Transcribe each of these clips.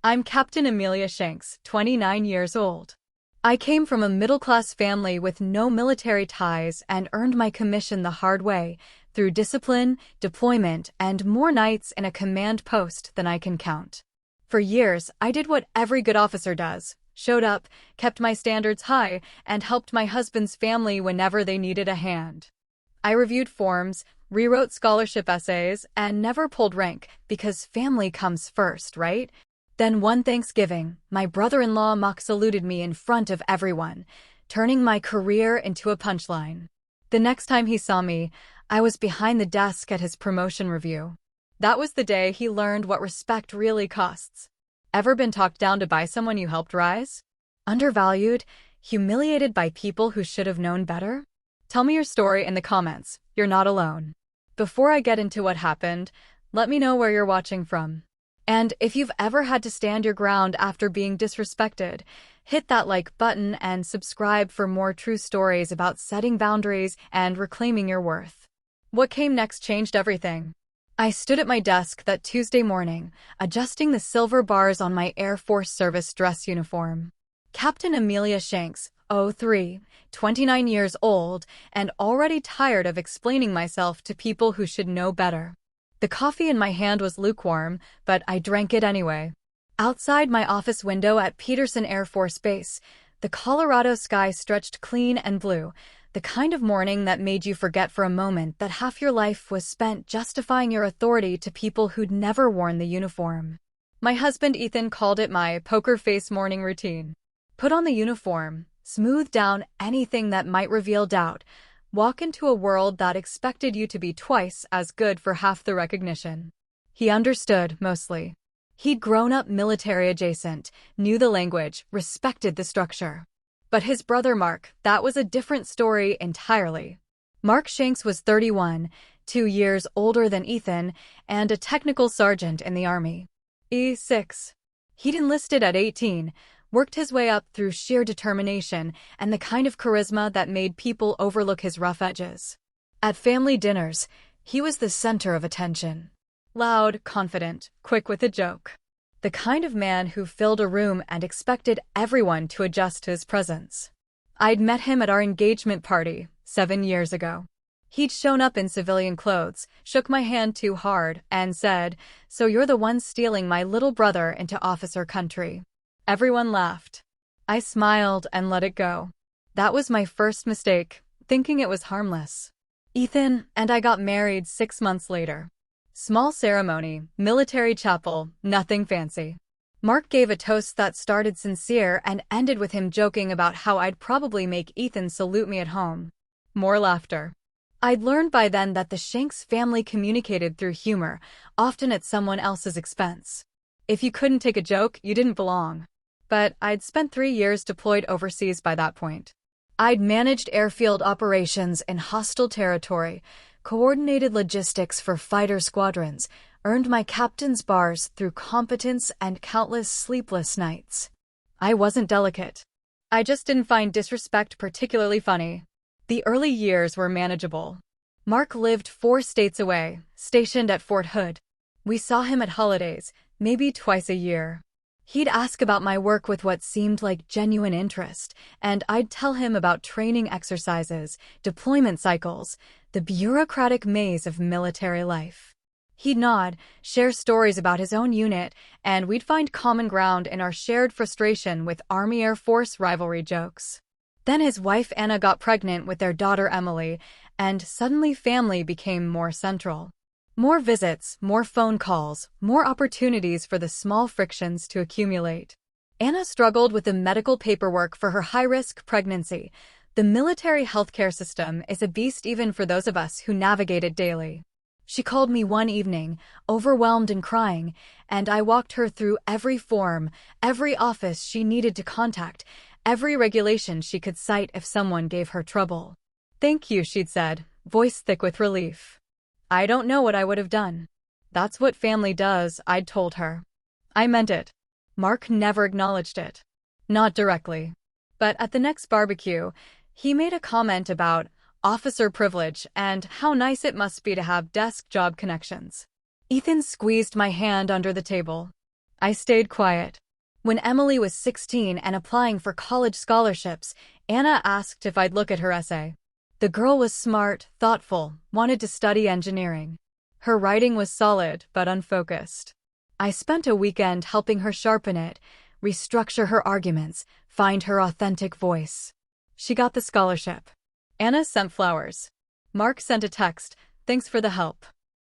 I'm Captain Amelia Shanks, 29 years old. I came from a middle-class family with no military ties and earned my commission the hard way, through discipline, deployment, and more nights in a command post than I can count. For years, I did what every good officer does: showed up, kept my standards high, and helped my husband's family whenever they needed a hand. I reviewed forms, rewrote scholarship essays, and never pulled rank, because family comes first, right? Then one Thanksgiving, my brother-in-law mock saluted me in front of everyone, turning my career into a punchline. The next time he saw me, I was behind the desk at his promotion review. That was the day he learned what respect really costs. Ever been talked down to by someone you helped rise? Undervalued? Humiliated by people who should have known better? Tell me your story in the comments. You're not alone. Before I get into what happened, let me know where you're watching from. And if you've ever had to stand your ground after being disrespected, hit that like button and subscribe for more true stories about setting boundaries and reclaiming your worth. What came next changed everything. I stood at my desk that Tuesday morning, adjusting the silver bars on my Air Force Service dress uniform. Captain Amelia Shanks, 03, 29 years old, and already tired of explaining myself to people who should know better. The coffee in my hand was lukewarm, but I drank it anyway. Outside my office window at Peterson Air Force Base, the Colorado sky stretched clean and blue, the kind of morning that made you forget for a moment that half your life was spent justifying your authority to people who'd never worn the uniform. My husband Ethan called it my poker face morning routine. Put on the uniform, smooth down anything that might reveal doubt, walk into a world that expected you to be twice as good for half the recognition. He understood, mostly. He'd grown up military adjacent, knew the language, respected the structure. But his brother Mark, that was a different story entirely. Mark Shanks was 31, 2 years older than Ethan, and a technical sergeant in the Army. E6. He'd enlisted at 18, worked his way up through sheer determination and the kind of charisma that made people overlook his rough edges. At family dinners, he was the center of attention. Loud, confident, quick with a joke. The kind of man who filled a room and expected everyone to adjust to his presence. I'd met him at our engagement party 7 years ago. He'd shown up in civilian clothes, shook my hand too hard, and said, "So you're the one stealing my little brother into officer country." Everyone laughed. I smiled and let it go. That was my first mistake, thinking it was harmless. Ethan and I got married 6 months later. Small ceremony, military chapel, nothing fancy. Mark gave a toast that started sincere and ended with him joking about how I'd probably make Ethan salute me at home. More laughter. I'd learned by then that the Shanks family communicated through humor, often at someone else's expense. If you couldn't take a joke, you didn't belong. But I'd spent 3 years deployed overseas by that point. I'd managed airfield operations in hostile territory, coordinated logistics for fighter squadrons, earned my captain's bars through competence and countless sleepless nights. I wasn't delicate. I just didn't find disrespect particularly funny. The early years were manageable. Mark lived 4 states away, stationed at Fort Hood. We saw him at holidays, maybe twice a year. He'd ask about my work with what seemed like genuine interest, and I'd tell him about training exercises, deployment cycles, the bureaucratic maze of military life. He'd nod, share stories about his own unit, and we'd find common ground in our shared frustration with Army-Air Force rivalry jokes. Then his wife Anna got pregnant with their daughter Emily, and suddenly family became more central. More visits, more phone calls, more opportunities for the small frictions to accumulate. Anna struggled with the medical paperwork for her high-risk pregnancy. The military healthcare system is a beast even for those of us who navigate it daily. She called me one evening, overwhelmed and crying, and I walked her through every form, every office she needed to contact, every regulation she could cite if someone gave her trouble. "Thank you," she'd said, voice thick with relief. "I don't know what I would have done." "That's what family does," I'd told her. I meant it. Mark never acknowledged it. Not directly. But at the next barbecue, he made a comment about officer privilege and how nice it must be to have desk job connections. Ethan squeezed my hand under the table. I stayed quiet. When Emily was 16 and applying for college scholarships, Anna asked if I'd look at her essay. The girl was smart, thoughtful, wanted to study engineering. Her writing was solid but unfocused. I spent a weekend helping her sharpen it, restructure her arguments, find her authentic voice. She got the scholarship. Anna sent flowers. Mark sent a text, "Thanks for the help."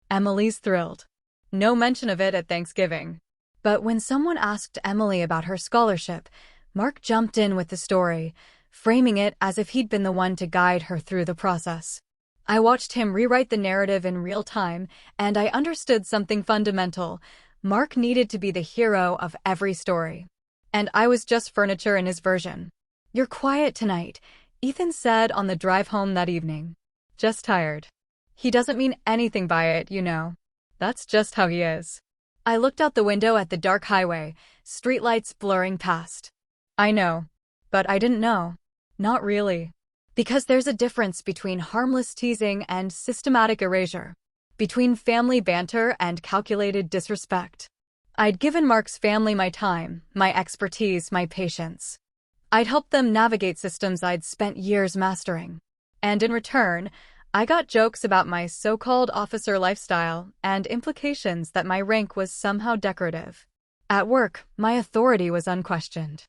Emily's thrilled. No mention of it at Thanksgiving. But when someone asked Emily about her scholarship, Mark jumped in with the story, framing it as if he'd been the one to guide her through the process. I watched him rewrite the narrative in real time, and I understood something fundamental. Mark needed to be the hero of every story. And I was just furniture in his version. "You're quiet tonight," Ethan said on the drive home that evening. "Just tired." He doesn't mean anything by it, you know. That's just how he is. I looked out the window at the dark highway, streetlights blurring past. I know. But I didn't know. Not really. Because there's a difference between harmless teasing and systematic erasure. Between family banter and calculated disrespect. I'd given Mark's family my time, my expertise, my patience. I'd helped them navigate systems I'd spent years mastering. And in return, I got jokes about my so-called officer lifestyle and implications that my rank was somehow decorative. At work, my authority was unquestioned.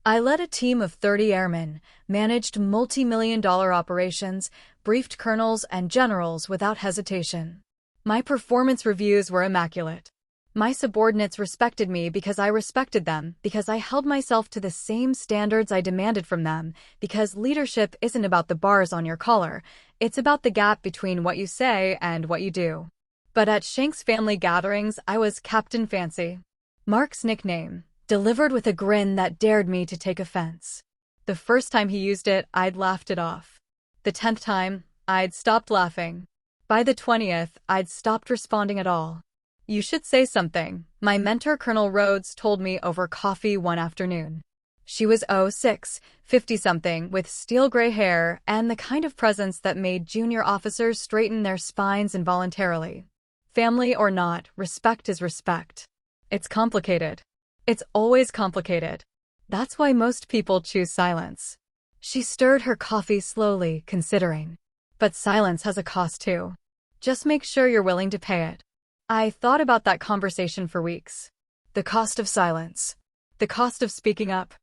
I led a team of 30 airmen, managed multi-million-dollar operations, briefed colonels and generals without hesitation. My performance reviews were immaculate. My subordinates respected me because I respected them, because I held myself to the same standards I demanded from them, because leadership isn't about the bars on your collar, it's about the gap between what you say and what you do. But at Shank's family gatherings, I was Captain Fancy. Mark's nickname, delivered with a grin that dared me to take offense. The first time he used it, I'd laughed it off. The 10th time, I'd stopped laughing. By the 20th, I'd stopped responding at all. "You should say something," my mentor Colonel Rhodes told me over coffee one afternoon. She was 06, 50-something, with steel gray hair and the kind of presence that made junior officers straighten their spines involuntarily. Family or not, respect is respect. It's complicated. It's always complicated. That's why most people choose silence. She stirred her coffee slowly, considering. But silence has a cost too. Just make sure you're willing to pay it. I thought about that conversation for weeks. The cost of silence. The cost of speaking up.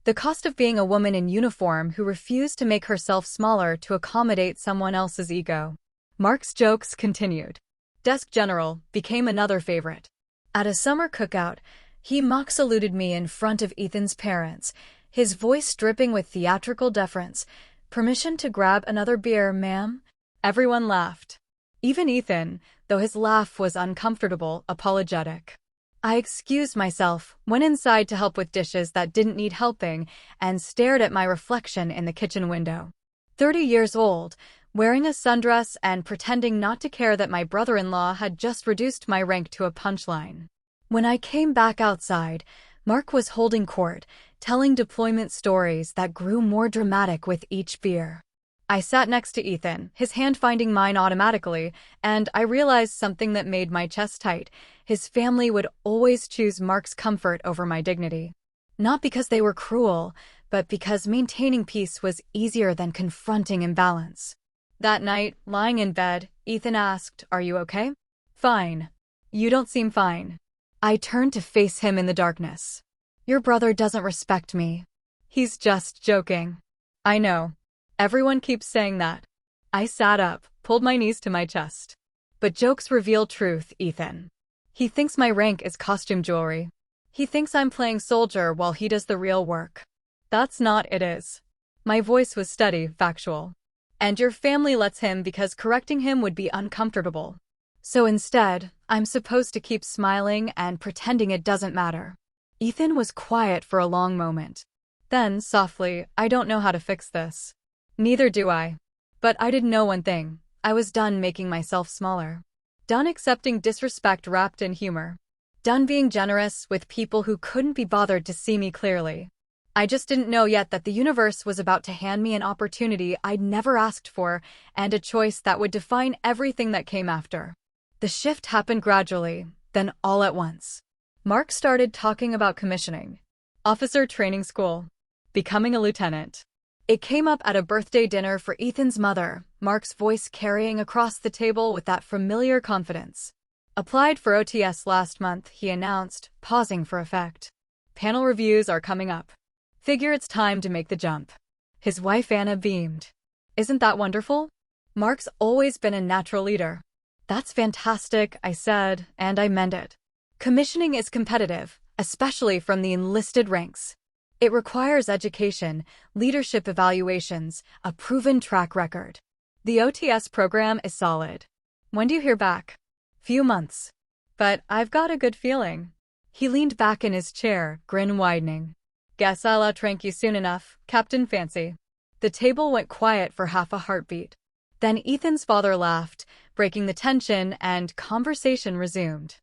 The cost of being a woman in uniform who refused to make herself smaller to accommodate someone else's ego. Mark's jokes continued. Desk General became another favorite. At a summer cookout, he mock-saluted me in front of Ethan's parents, his voice dripping with theatrical deference. "Permission to grab another beer, ma'am?" Everyone laughed. Even Ethan, though his laugh was uncomfortable, apologetic. I excused myself, went inside to help with dishes that didn't need helping, and stared at my reflection in the kitchen window. 30 years old, wearing a sundress and pretending not to care that my brother-in-law had just reduced my rank to a punchline. When I came back outside, Mark was holding court, telling deployment stories that grew more dramatic with each beer. I sat next to Ethan, his hand finding mine automatically, and I realized something that made my chest tight. His family would always choose Mark's comfort over my dignity. Not because they were cruel, but because maintaining peace was easier than confronting imbalance. That night, lying in bed, Ethan asked, "Are you okay?" "Fine." "You don't seem fine." I turned to face him in the darkness. "Your brother doesn't respect me." "He's just joking." "I know. Everyone keeps saying that." I sat up, pulled my knees to my chest. "But jokes reveal truth, Ethan. He thinks my rank is costume jewelry. He thinks I'm playing soldier while he does the real work. That's not it is." My voice was steady, factual. "And your family lets him because correcting him would be uncomfortable. So instead, I'm supposed to keep smiling and pretending it doesn't matter." Ethan was quiet for a long moment. Then, softly, "I don't know how to fix this." "Neither do I." But I did know one thing. I was done making myself smaller. Done accepting disrespect wrapped in humor. Done being generous with people who couldn't be bothered to see me clearly. I just didn't know yet that the universe was about to hand me an opportunity I'd never asked for, and a choice that would define everything that came after. The shift happened gradually, then all at once. Mark started talking about commissioning, officer training school, becoming a lieutenant. It came up at a birthday dinner for Ethan's mother, Mark's voice carrying across the table with that familiar confidence. Applied for OTS last month, he announced, pausing for effect. Panel reviews are coming up. Figure it's time to make the jump. His wife Anna beamed. Isn't that wonderful? Mark's always been a natural leader. That's fantastic, I said, and I meant it. Commissioning is competitive, especially from the enlisted ranks. It requires education, leadership evaluations, a proven track record. The OTS program is solid. When do you hear back? Few months. But I've got a good feeling. He leaned back in his chair, grin widening. Guess I'll outrank you soon enough, Captain Fancy. The table went quiet for half a heartbeat. Then Ethan's father laughed, breaking the tension, and conversation resumed.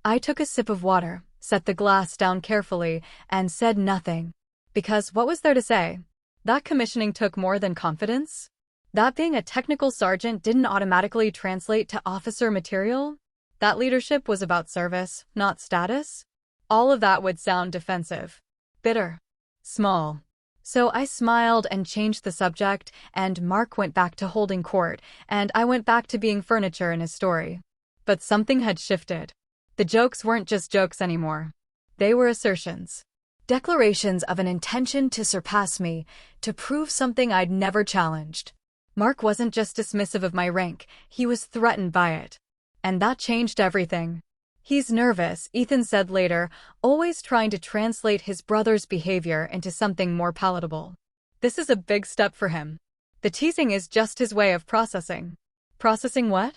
I took a sip of water, set the glass down carefully, and said nothing. Because what was there to say? That commissioning took more than confidence? That being a technical sergeant didn't automatically translate to officer material? That leadership was about service, not status? All of that would sound defensive. Bitter. Small. So I smiled and changed the subject, and Mark went back to holding court, and I went back to being furniture in his story. But something had shifted. The jokes weren't just jokes anymore. They were assertions. Declarations of an intention to surpass me, to prove something I'd never challenged. Mark wasn't just dismissive of my rank, he was threatened by it. And that changed everything. He's nervous, Ethan said later, always trying to translate his brother's behavior into something more palatable. This is a big step for him. The teasing is just his way of processing. Processing what?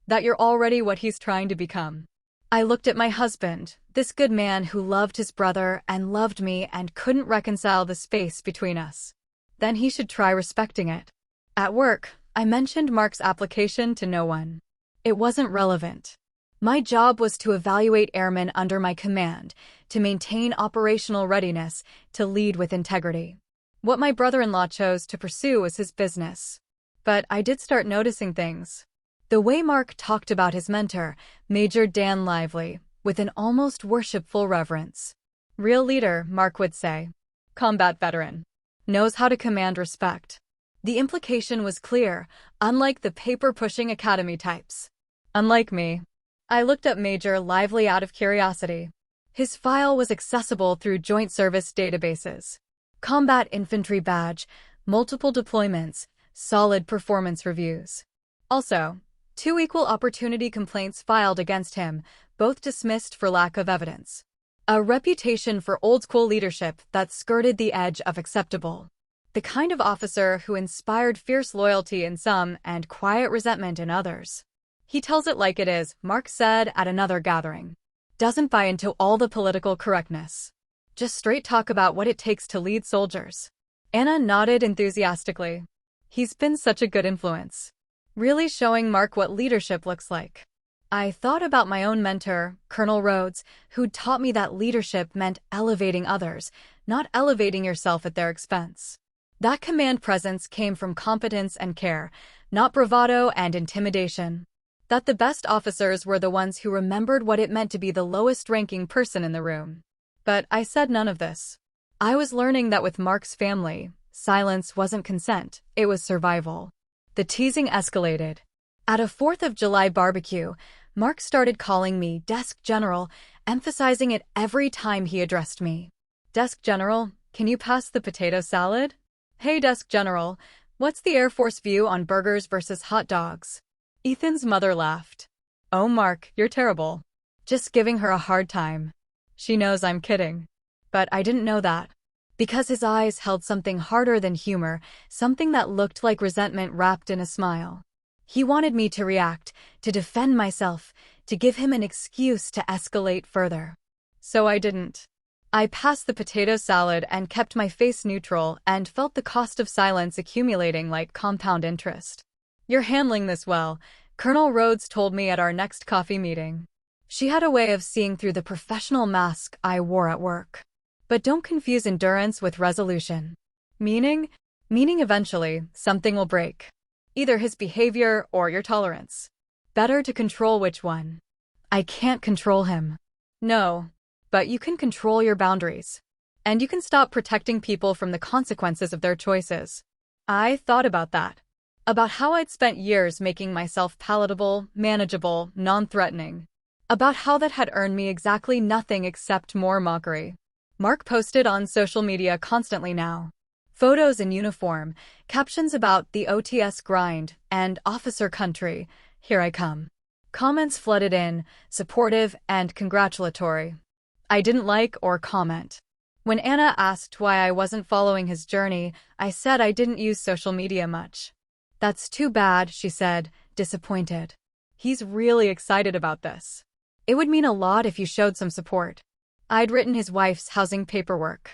That you're already what he's trying to become. I looked at my husband, this good man who loved his brother and loved me and couldn't reconcile the space between us. Then he should try respecting it. At work, I mentioned Mark's application to no one. It wasn't relevant. My job was to evaluate airmen under my command, to maintain operational readiness, to lead with integrity. What my brother-in-law chose to pursue was his business. But I did start noticing things. The way Mark talked about his mentor, Major Dan Lively, with an almost worshipful reverence. Real leader, Mark would say. Combat veteran. Knows how to command respect. The implication was clear, unlike the paper-pushing academy types. Unlike me. I looked up Major Lively out of curiosity. His file was accessible through joint service databases. Combat infantry badge, multiple deployments, solid performance reviews. Also, 2 equal opportunity complaints filed against him, both dismissed for lack of evidence. A reputation for old-school leadership that skirted the edge of acceptable. The kind of officer who inspired fierce loyalty in some and quiet resentment in others. He tells it like it is, Mark said at another gathering. Doesn't buy into all the political correctness. Just straight talk about what it takes to lead soldiers. Anna nodded enthusiastically. He's been such a good influence. Really showing Mark what leadership looks like. I thought about my own mentor, Colonel Rhodes, who'd taught me that leadership meant elevating others, not elevating yourself at their expense. That command presence came from competence and care, not bravado and intimidation. That the best officers were the ones who remembered what it meant to be the lowest-ranking person in the room. But I said none of this. I was learning that with Mark's family, silence wasn't consent, it was survival. The teasing escalated. At a 4th of July barbecue, Mark started calling me Desk General, emphasizing it every time he addressed me. Desk General, can you pass the potato salad? Hey Desk General, what's the Air Force view on burgers versus hot dogs? Ethan's mother laughed. Oh Mark, you're terrible. Just giving her a hard time. She knows I'm kidding. But I didn't know that. Because his eyes held something harder than humor, something that looked like resentment wrapped in a smile. He wanted me to react, to defend myself, to give him an excuse to escalate further. So I didn't. I passed the potato salad and kept my face neutral and felt the cost of silence accumulating like compound interest. You're handling this well, Colonel Rhodes told me at our next coffee meeting. She had a way of seeing through the professional mask I wore at work. But don't confuse endurance with resolution. Meaning eventually, something will break. Either his behavior or your tolerance. Better to control which one. I can't control him. No. but you can control your boundaries. And you can stop protecting people from the consequences of their choices. I thought about that. About how I'd spent years making myself palatable, manageable, non-threatening. About how that had earned me exactly nothing except more mockery. Mark posted on social media constantly now. Photos in uniform, captions about the OTS grind, and officer country, here I come. Comments flooded in, supportive and congratulatory. I didn't like or comment. When Anna asked why I wasn't following his journey, I said I didn't use social media much. That's too bad, she said, disappointed. He's really excited about this. It would mean a lot if you showed some support. I'd written his wife's housing paperwork.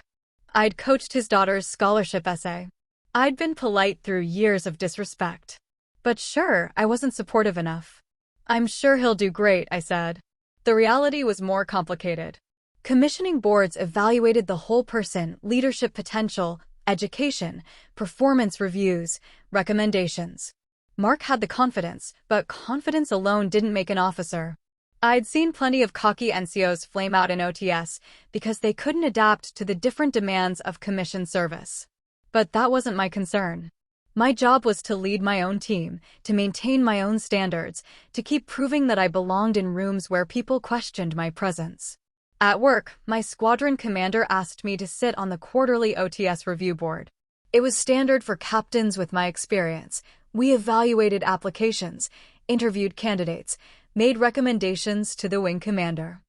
I'd coached his daughter's scholarship essay. I'd been polite through years of disrespect. But sure, I wasn't supportive enough. I'm sure he'll do great, I said. The reality was more complicated. Commissioning boards evaluated the whole person, leadership potential, education, performance reviews, recommendations. Mark had the confidence, but confidence alone didn't make an officer. I'd seen plenty of cocky NCOs flame out in OTS because they couldn't adapt to the different demands of commission service. But that wasn't my concern. My job was to lead my own team, to maintain my own standards, to keep proving that I belonged in rooms where people questioned my presence. At work, my squadron commander asked me to sit on the quarterly OTS review board. It was standard for captains with my experience. We evaluated applications, interviewed candidates, made recommendations to the wing commander.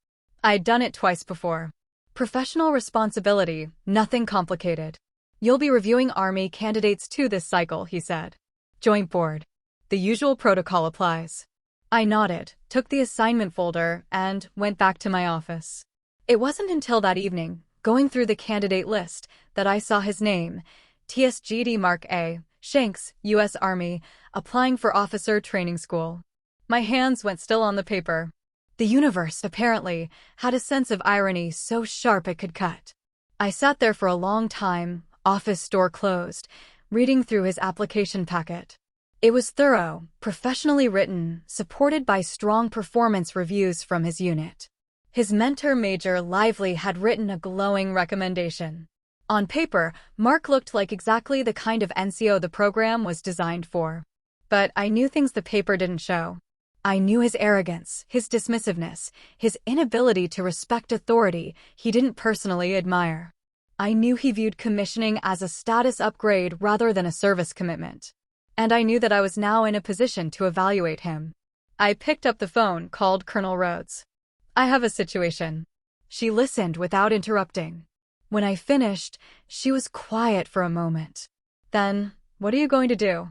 I'd done it twice before. Professional responsibility, nothing complicated. You'll be reviewing Army candidates too this cycle, he said. Joint board. The usual protocol applies. I nodded, took the assignment folder, and went back to my office. It wasn't until that evening, going through the candidate list, that I saw his name, TSGD Mark A. Shanks, U.S. Army, applying for officer training school. My hands went still on the paper. The universe, apparently, had a sense of irony so sharp it could cut. I sat there for a long time, office door closed, reading through his application packet. It was thorough, professionally written, supported by strong performance reviews from his unit. His mentor, Major Lively, had written a glowing recommendation. On paper, Mark looked like exactly the kind of NCO the program was designed for. But I knew things the paper didn't show. I knew his arrogance, his dismissiveness, his inability to respect authority he didn't personally admire. I knew he viewed commissioning as a status upgrade rather than a service commitment. And I knew that I was now in a position to evaluate him. I picked up the phone, called Colonel Rhodes. I have a situation. She listened without interrupting. When I finished, she was quiet for a moment. Then, what are you going to do?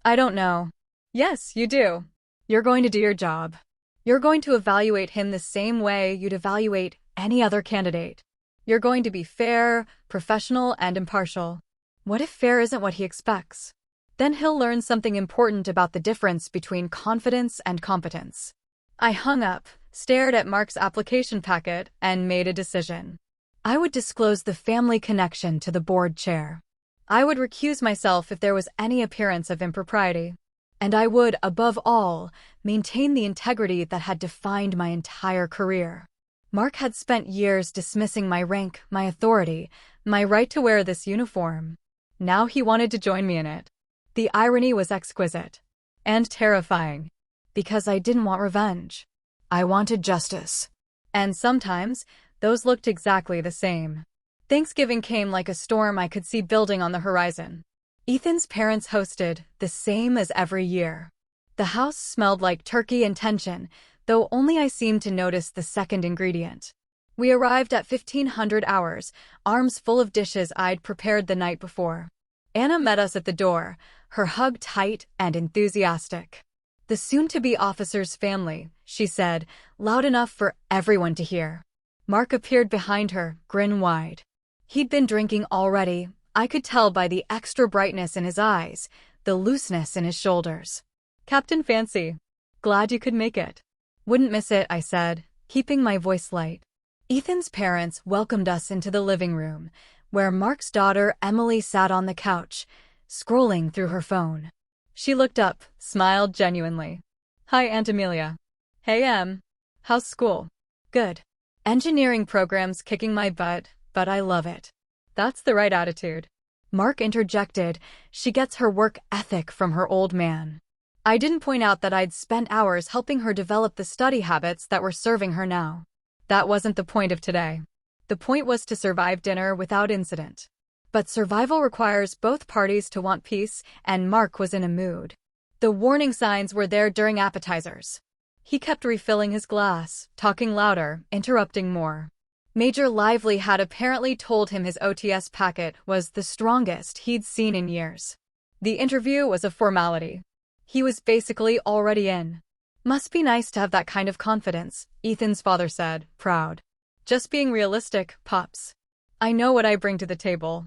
I don't know. Yes, you do. You're going to do your job. You're going to evaluate him the same way you'd evaluate any other candidate. You're going to be fair, professional, and impartial. What if fair isn't what he expects? Then he'll learn something important about the difference between confidence and competence. I hung up, stared at Mark's application packet, and made a decision. I would disclose the family connection to the board chair. I would recuse myself if there was any appearance of impropriety. And I would, above all, maintain the integrity that had defined my entire career. Mark had spent years dismissing my rank, my authority, my right to wear this uniform. Now he wanted to join me in it. The irony was exquisite. And terrifying. Because I didn't want revenge. I wanted justice. And sometimes, those looked exactly the same. Thanksgiving came like a storm I could see building on the horizon. Ethan's parents hosted, the same as every year. The house smelled like turkey and tension, though only I seemed to notice the second ingredient. We arrived at 1500 hours, arms full of dishes I'd prepared the night before. Anna met us at the door, her hug tight and enthusiastic. The soon-to-be officer's family, she said, loud enough for everyone to hear. Mark appeared behind her, grin wide. He'd been drinking already. I could tell by the extra brightness in his eyes, the looseness in his shoulders. Captain Fancy. Glad you could make it. Wouldn't miss it, I said, keeping my voice light. Ethan's parents welcomed us into the living room, where Mark's daughter Emily sat on the couch, scrolling through her phone. She looked up, smiled genuinely. Hi, Aunt Amelia. Hey, Em. How's school? Good. Engineering program's kicking my butt, but I love it. That's the right attitude. Mark interjected, she gets her work ethic from her old man. I didn't point out that I'd spent hours helping her develop the study habits that were serving her now. That wasn't the point of today. The point was to survive dinner without incident. But survival requires both parties to want peace, and Mark was in a mood. The warning signs were there during appetizers. He kept refilling his glass, talking louder, interrupting more. Major Lively had apparently told him his OTS packet was the strongest he'd seen in years. The interview was a formality. He was basically already in. Must be nice to have that kind of confidence, Ethan's father said, proud. Just being realistic, Pops. I know what I bring to the table.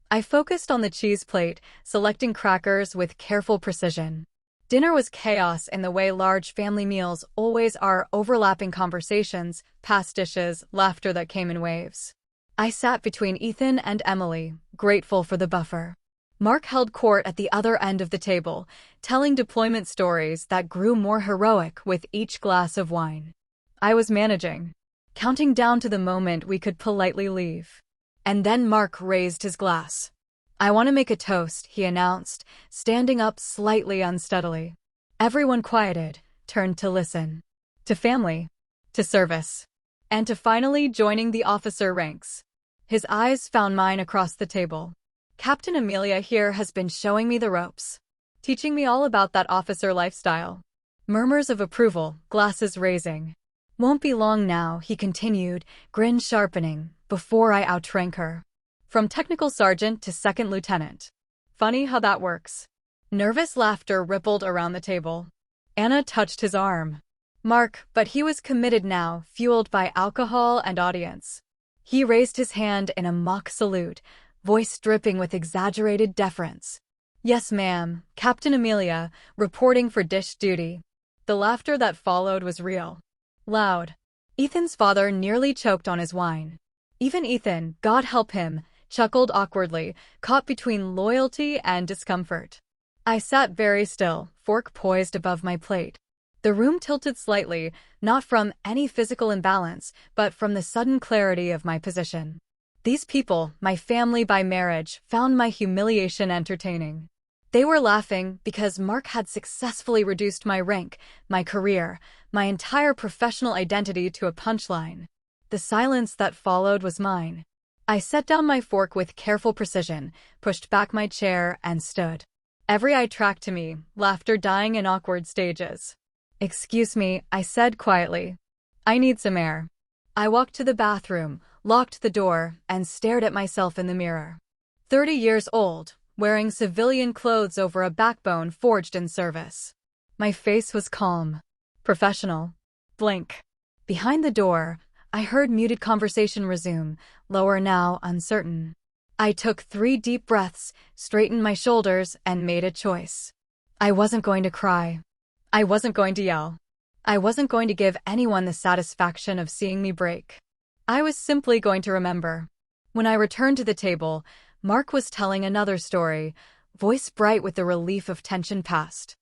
I focused on the cheese plate, selecting crackers with careful precision. Dinner was chaos in the way large family meals always are, overlapping conversations, past dishes, laughter that came in waves. I sat between Ethan and Emily, grateful for the buffer. Mark held court at the other end of the table, telling deployment stories that grew more heroic with each glass of wine. I was managing, counting down to the moment we could politely leave. And then Mark raised his glass. I want to make a toast, he announced, standing up slightly unsteadily. Everyone quieted, turned to listen. To family. To service. And to finally joining the officer ranks. His eyes found mine across the table. Captain Amelia here has been showing me the ropes. Teaching me all about that officer lifestyle. Murmurs of approval, glasses raising. Won't be long now, he continued, grin sharpening, before I outrank her. From technical sergeant to second lieutenant. Funny how that works. Nervous laughter rippled around the table. Anna touched his arm. Mark, but he was committed now, fueled by alcohol and audience. He raised his hand in a mock salute, voice dripping with exaggerated deference. Yes, ma'am, Captain Amelia, reporting for dish duty. The laughter that followed was real. Loud. Ethan's father nearly choked on his wine. Even Ethan, God help him, chuckled awkwardly, caught between loyalty and discomfort. I sat very still, fork poised above my plate. The room tilted slightly, not from any physical imbalance, but from the sudden clarity of my position. These people, my family by marriage, found my humiliation entertaining. They were laughing because Mark had successfully reduced my rank, my career, my entire professional identity to a punchline. The silence that followed was mine. I set down my fork with careful precision, pushed back my chair, and stood. Every eye tracked to me, laughter dying in awkward stages. Excuse me, I said quietly. I need some air. I walked to the bathroom, locked the door, and stared at myself in the mirror. 30 years old, wearing civilian clothes over a backbone forged in service. My face was calm. Professional. Blink. Behind the door, I heard muted conversation resume, lower now, uncertain. I took 3 deep breaths, straightened my shoulders, and made a choice. I wasn't going to cry. I wasn't going to yell. I wasn't going to give anyone the satisfaction of seeing me break. I was simply going to remember. When I returned to the table, Mark was telling another story, voice bright with the relief of tension past.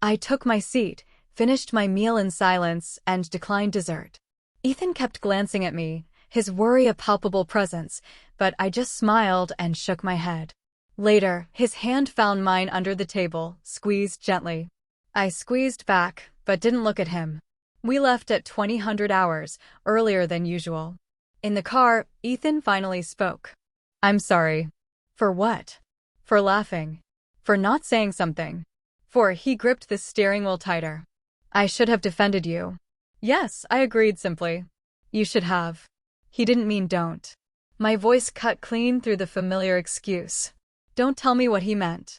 I took my seat, finished my meal in silence, and declined dessert. Ethan kept glancing at me, his worry a palpable presence, but I just smiled and shook my head. Later, his hand found mine under the table, squeezed gently. I squeezed back, but didn't look at him. We left at 2000 hours, earlier than usual. In the car, Ethan finally spoke. I'm sorry. For what? For laughing. For not saying something. For he gripped the steering wheel tighter. I should have defended you. Yes, I agreed simply. You should have. He didn't mean don't. My voice cut clean through the familiar excuse. Don't tell me what he meant.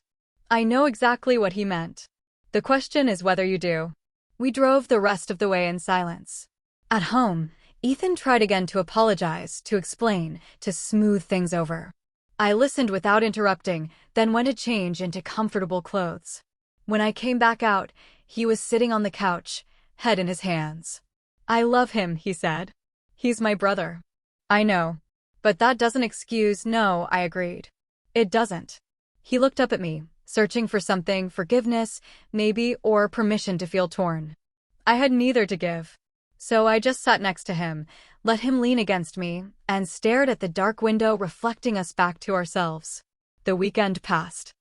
I know exactly what he meant. The question is whether you do. We drove the rest of the way in silence. At home, Ethan tried again to apologize, to explain, to smooth things over. I listened without interrupting, then went to change into comfortable clothes. When I came back out, he was sitting on the couch, head in his hands. I love him, he said. He's my brother. I know. But that doesn't excuse. No, I agreed. It doesn't. He looked up at me, searching for something, forgiveness, maybe, or permission to feel torn. I had neither to give. So I just sat next to him, let him lean against me, and stared at the dark window reflecting us back to ourselves. The weekend passed.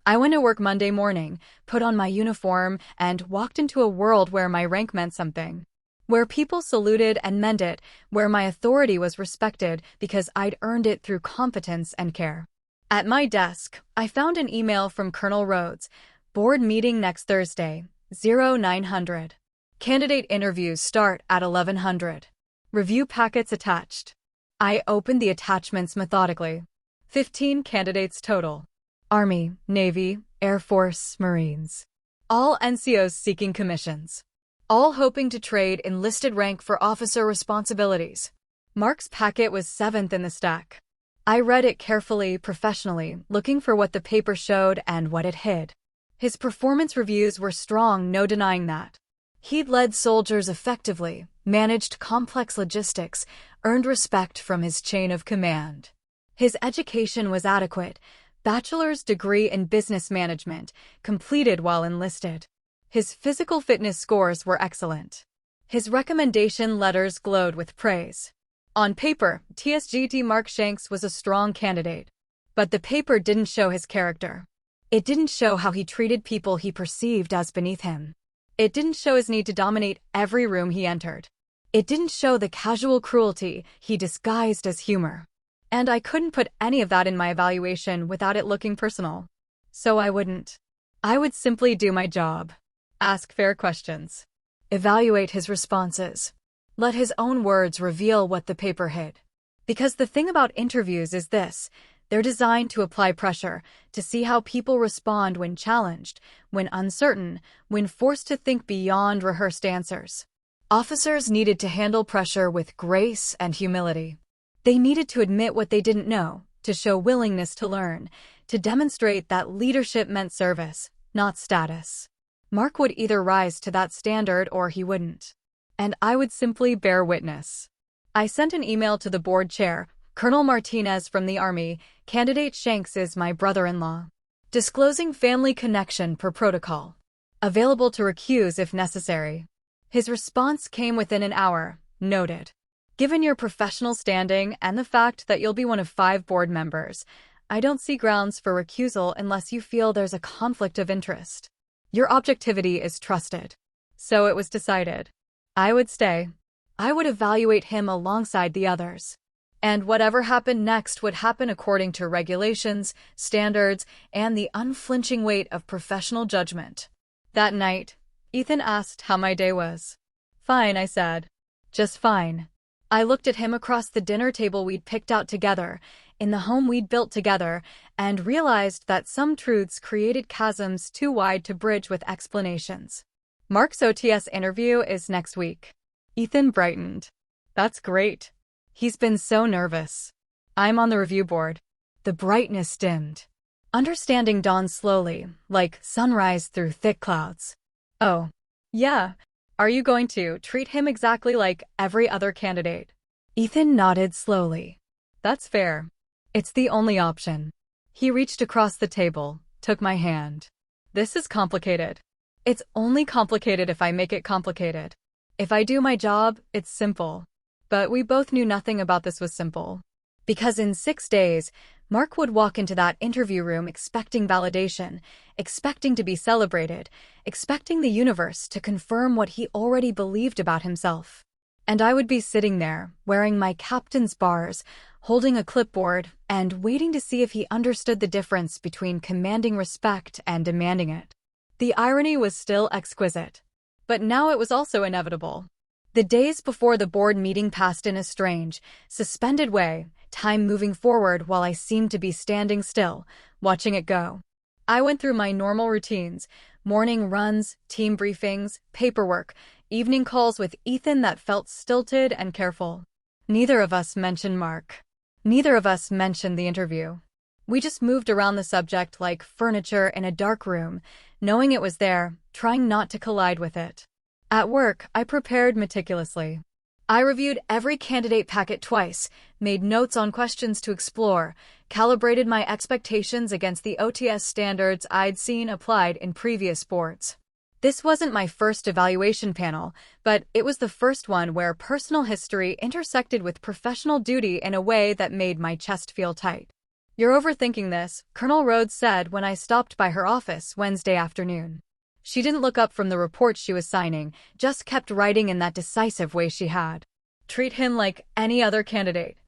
I went to work Monday morning, put on my uniform, and walked into a world where my rank meant something. Where people saluted and meant it, where my authority was respected because I'd earned it through competence and care. At my desk, I found an email from Colonel Rhodes. Board meeting next Thursday, 0900. Candidate interviews start at 1100. Review packets attached. I opened the attachments methodically. 15 candidates total. Army, Navy, Air Force, Marines. All NCOs seeking commissions. All hoping to trade enlisted rank for officer responsibilities. Mark's packet was 7th in the stack. I read it carefully, professionally, looking for what the paper showed and what it hid. His performance reviews were strong, no denying that. He'd led soldiers effectively, managed complex logistics, earned respect from his chain of command. His education was adequate, bachelor's degree in business management, completed while enlisted. His physical fitness scores were excellent. His recommendation letters glowed with praise. On paper, TSGT Mark Shanks was a strong candidate. But the paper didn't show his character. It didn't show how he treated people he perceived as beneath him. It didn't show his need to dominate every room he entered. It didn't show the casual cruelty he disguised as humor. And I couldn't put any of that in my evaluation without it looking personal. So I wouldn't. I would simply do my job. Ask fair questions. Evaluate his responses. Let his own words reveal what the paper hid. Because the thing about interviews is this: they're designed to apply pressure, to see how people respond when challenged, when uncertain, when forced to think beyond rehearsed answers. Officers needed to handle pressure with grace and humility. They needed to admit what they didn't know, to show willingness to learn, to demonstrate that leadership meant service, not status. Mark would either rise to that standard or he wouldn't. And I would simply bear witness. I sent an email to the board chair, Colonel Martinez from the Army. Candidate Shanks is my brother-in-law. Disclosing family connection per protocol. Available to recuse if necessary. His response came within an hour. Noted. Given your professional standing and the fact that you'll be one of 5 board members, I don't see grounds for recusal unless you feel there's a conflict of interest. Your objectivity is trusted. So it was decided. I would stay. I would evaluate him alongside the others. And whatever happened next would happen according to regulations, standards, and the unflinching weight of professional judgment. That night, Ethan asked how my day was. Fine, I said. Just fine. I looked at him across the dinner table we'd picked out together, in the home we'd built together, and realized that some truths created chasms too wide to bridge with explanations. Mark's OTS interview is next week. Ethan brightened. That's great. He's been so nervous. I'm on the review board. The brightness dimmed. Understanding dawned slowly, like sunrise through thick clouds. Oh, yeah. Are you going to treat him exactly like every other candidate? Ethan nodded slowly. That's fair. It's the only option. He reached across the table, took my hand. This is complicated. It's only complicated if I make it complicated. If I do my job, it's simple. But we both knew nothing about this was simple. Because in 6 days, Mark would walk into that interview room expecting validation, expecting to be celebrated, expecting the universe to confirm what he already believed about himself. And I would be sitting there, wearing my captain's bars, holding a clipboard, and waiting to see if he understood the difference between commanding respect and demanding it. The irony was still exquisite. But now it was also inevitable. The days before the board meeting passed in a strange, suspended way, time moving forward while I seemed to be standing still, watching it go. I went through my normal routines, morning runs, team briefings, paperwork, evening calls with Ethan that felt stilted and careful. Neither of us mentioned Mark. Neither of us mentioned the interview. We just moved around the subject like furniture in a dark room, knowing it was there, trying not to collide with it. At work, I prepared meticulously. I reviewed every candidate packet twice, made notes on questions to explore, calibrated my expectations against the OTS standards I'd seen applied in previous boards. This wasn't my first evaluation panel, but it was the first one where personal history intersected with professional duty in a way that made my chest feel tight. "You're overthinking this," Colonel Rhodes said when I stopped by her office Wednesday afternoon. She didn't look up from the report she was signing, just kept writing in that decisive way she had. "Treat him like any other candidate.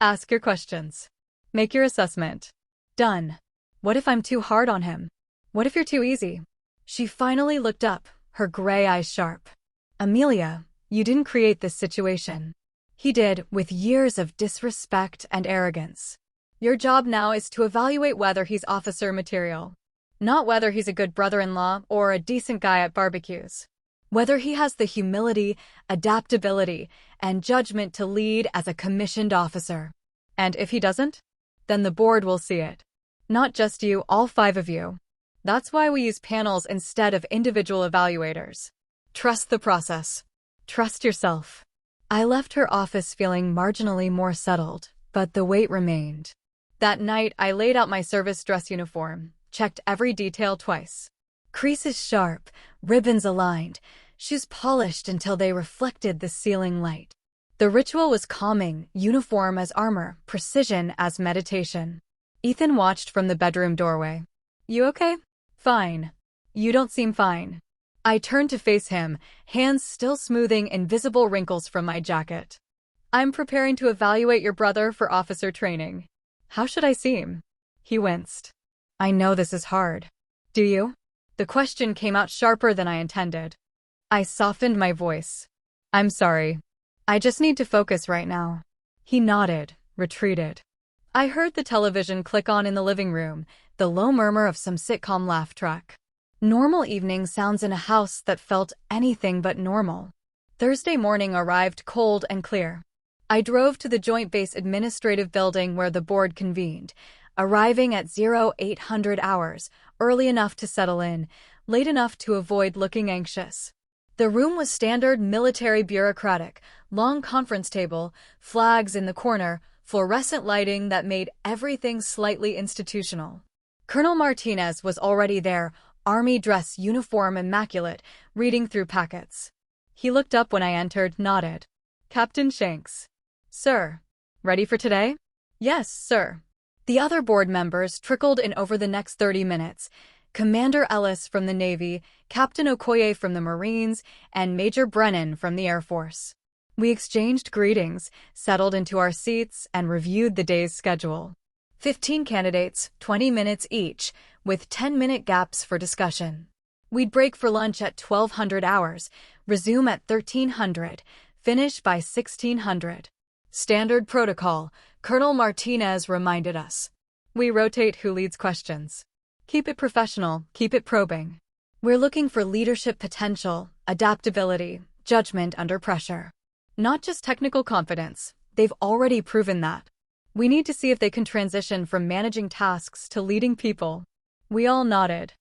Ask your questions. Make your assessment. Done. What if I'm too hard on him? What if you're too easy?" She finally looked up, her gray eyes sharp. "Amelia, you didn't create this situation. He did, with years of disrespect and arrogance. Your job now is to evaluate whether he's officer material. Not whether he's a good brother-in-law or a decent guy at barbecues. Whether he has the humility, adaptability, and judgment to lead as a commissioned officer. And if he doesn't, then the board will see it. Not just you, all 5 of you. That's why we use panels instead of individual evaluators. Trust the process. Trust yourself." I left her office feeling marginally more settled, but the weight remained. That night, I laid out my service dress uniform, checked every detail twice. Creases sharp, ribbons aligned, shoes polished until they reflected the ceiling light. The ritual was calming, uniform as armor, precision as meditation. Ethan watched from the bedroom doorway. "You okay?" "Fine." "You don't seem fine." I turned to face him, hands still smoothing invisible wrinkles from my jacket. "I'm preparing to evaluate your brother for officer training." "How should I seem?" He winced. "I know this is hard." "Do you?" The question came out sharper than I intended. I softened my voice. "I'm sorry. I just need to focus right now." He nodded, retreated. I heard the television click on in the living room, the low murmur of some sitcom laugh track. Normal evening sounds in a house that felt anything but normal. Thursday morning arrived cold and clear. I drove to the Joint Base Administrative Building where the board convened, arriving at 0800 hours, early enough to settle in, late enough to avoid looking anxious. The room was standard military bureaucratic, long conference table, flags in the corner, fluorescent lighting that made everything slightly institutional. Colonel Martinez was already there, army dress uniform immaculate, reading through packets. He looked up when I entered, nodded. "Captain Shanks." "Sir. Ready for today?" "Yes, sir." The other board members trickled in over the next 30 minutes. Commander Ellis from the Navy, Captain Okoye from the Marines, and Major Brennan from the Air Force. We exchanged greetings, settled into our seats, and reviewed the day's schedule. 15 candidates, 20 minutes each, with 10-minute gaps for discussion. We'd break for lunch at 1200 hours, resume at 1300, finish by 1600. Standard protocol, Colonel Martinez reminded us. We rotate who leads questions. Keep it professional, keep it probing. We're looking for leadership potential, adaptability, judgment under pressure. Not just technical confidence, they've already proven that. We need to see if they can transition from managing tasks to leading people. We all nodded.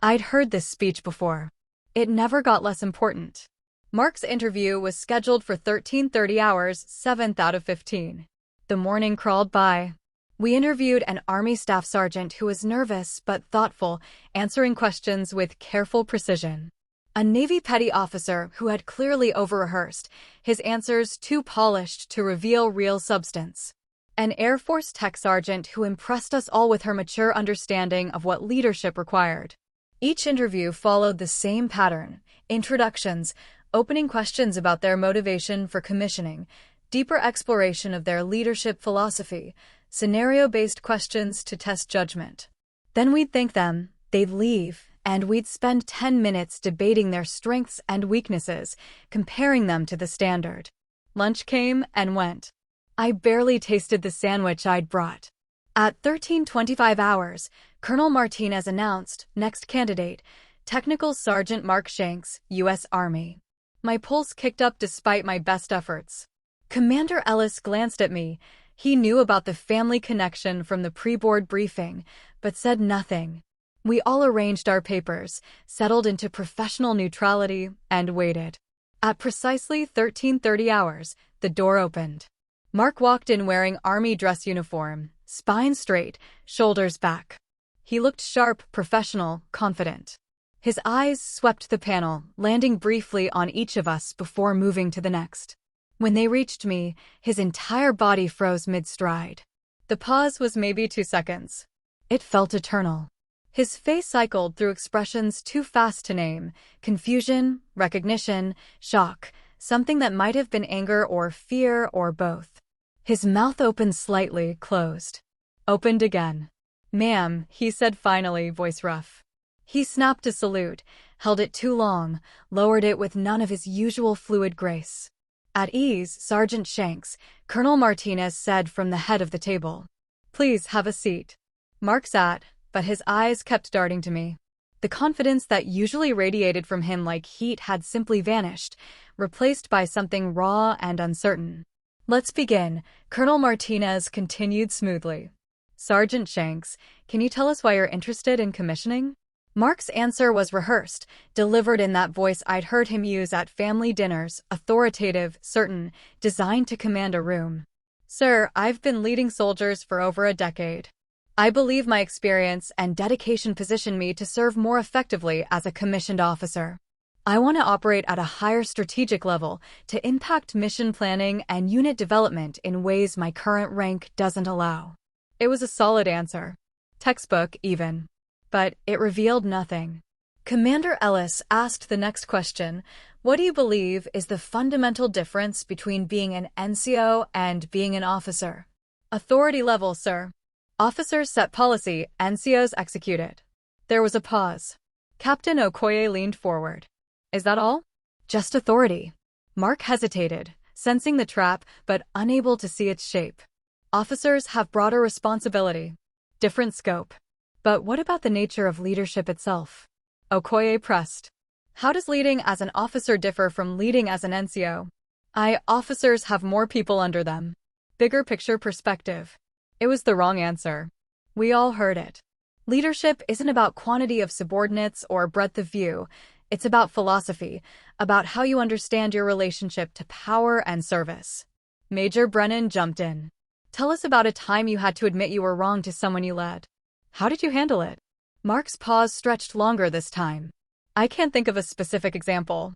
I'd heard this speech before. It never got less important. Mark's interview was scheduled for 13:30 hours, 7th out of 15. The morning crawled by. We interviewed an Army Staff Sergeant who was nervous but thoughtful, answering questions with careful precision. A Navy Petty Officer who had clearly over-rehearsed, his answers too polished to reveal real substance. An Air Force Tech Sergeant who impressed us all with her mature understanding of what leadership required. Each interview followed the same pattern: introductions, opening questions about their motivation for commissioning, deeper exploration of their leadership philosophy, scenario-based questions to test judgment. Then we'd thank them, they'd leave, and we'd spend 10 minutes debating their strengths and weaknesses, comparing them to the standard. Lunch came and went. I barely tasted the sandwich I'd brought. At 13:25 hours, Colonel Martinez announced, next candidate, Technical Sergeant Mark Shanks, U.S. Army. My pulse kicked up despite my best efforts. Commander Ellis glanced at me. He knew about the family connection from the pre-board briefing, but said nothing. We all arranged our papers, settled into professional neutrality, and waited. At precisely 13:30 hours, the door opened. Mark walked in wearing Army dress uniform, spine straight, shoulders back. He looked sharp, professional, confident. His eyes swept the panel, landing briefly on each of us before moving to the next. When they reached me, his entire body froze mid-stride. The pause was maybe 2 seconds. It felt eternal. His face cycled through expressions too fast to name: confusion, recognition, shock, something that might have been anger or fear or both. His mouth opened slightly, closed. Opened again. "Ma'am," he said finally, voice rough. He snapped a salute, held it too long, lowered it with none of his usual fluid grace. At ease, Sergeant Shanks, Colonel Martinez said from the head of the table. "Please have a seat." Mark sat, but his eyes kept darting to me. The confidence that usually radiated from him like heat had simply vanished, replaced by something raw and uncertain. "Let's begin," Colonel Martinez continued smoothly. "Sergeant Shanks, can you tell us why you're interested in commissioning?" Mark's answer was rehearsed, delivered in that voice I'd heard him use at family dinners, authoritative, certain, designed to command a room. "Sir, I've been leading soldiers for over a decade. I believe my experience and dedication position me to serve more effectively as a commissioned officer. I want to operate at a higher strategic level to impact mission planning and unit development in ways my current rank doesn't allow." It was a solid answer. Textbook, even. But it revealed nothing. Commander Ellis asked the next question: "What do you believe is the fundamental difference between being an NCO and being an officer?" "Authority level, sir. Officers set policy, NCOs execute it." There was a pause. Captain Okoye leaned forward. "Is that all?" "Just authority." Mark hesitated, sensing the trap but unable to see its shape. "Officers have broader responsibility. Different scope." "But what about the nature of leadership itself?" Okoye pressed. "How does leading as an officer differ from leading as an NCO?" Officers have more people under them. Bigger picture perspective." It was the wrong answer. We all heard it. Leadership isn't about quantity of subordinates or breadth of view. It's about philosophy, about how you understand your relationship to power and service. Major Brennan jumped in. "Tell us about a time you had to admit you were wrong to someone you led. How did you handle it?" Mark's pause stretched longer this time. "I can't think of a specific example.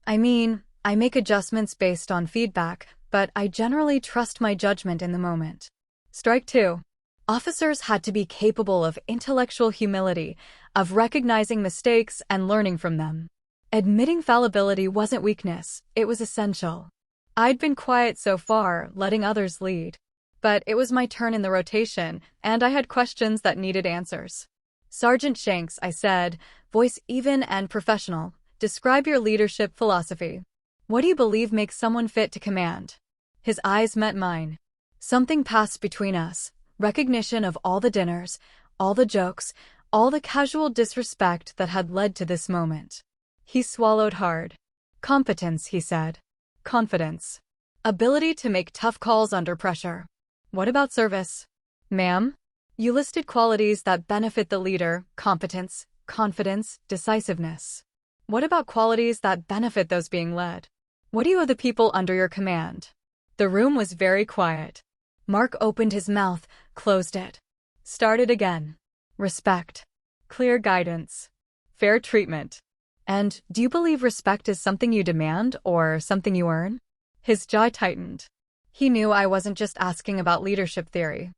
I mean, I make adjustments based on feedback, but I generally trust my judgment in the moment." Strike two. Officers had to be capable of intellectual humility, of recognizing mistakes and learning from them. Admitting fallibility wasn't weakness, it was essential. I'd been quiet so far, letting others lead. But it was my turn in the rotation, and I had questions that needed answers. "Sergeant Shanks," I said, voice even and professional, "describe your leadership philosophy. What do you believe makes someone fit to command?" His eyes met mine. Something passed between us, recognition of all the dinners, all the jokes, all the casual disrespect that had led to this moment. He swallowed hard. "Competence," he said. "Confidence. Ability to make tough calls under pressure." "What about service?" "Ma'am? You listed qualities that benefit the leader: competence, confidence, decisiveness. What about qualities that benefit those being led? What do you owe the people under your command?" The room was very quiet. Mark opened his mouth, closed it. Started again. "Respect. Clear guidance. Fair treatment. And do you believe respect is something you demand or something you earn?" His jaw tightened. He knew I wasn't just asking about leadership theory.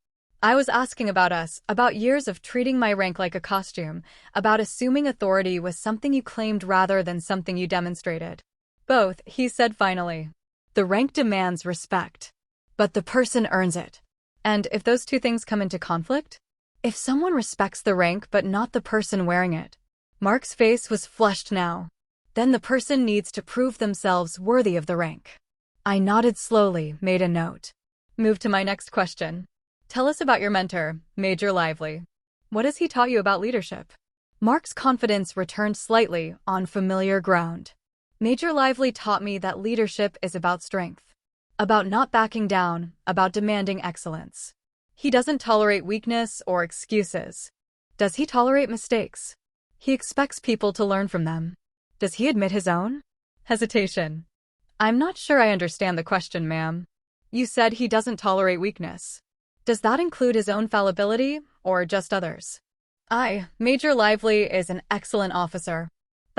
I was asking about us, about years of treating my rank like a costume, about assuming authority was something you claimed rather than something you demonstrated. "Both," he said finally. "The rank demands respect, but the person earns it. And if those two things come into conflict? If someone respects the rank but not the person wearing it?" Mark's face was flushed now. "Then the person needs to prove themselves worthy of the rank." I nodded slowly, made a note. Moved to my next question. "Tell us about your mentor, Major Lively. What has he taught you about leadership?" Mark's confidence returned slightly, on familiar ground. "Major Lively taught me that leadership is about strength. About not backing down, about demanding excellence. He doesn't tolerate weakness or excuses. Does he tolerate mistakes? He expects people to learn from them. Does he admit his own?" Hesitation. "I'm not sure I understand the question, ma'am. You said he doesn't tolerate weakness. Does that include his own fallibility, or just others?" Major Lively is an excellent officer.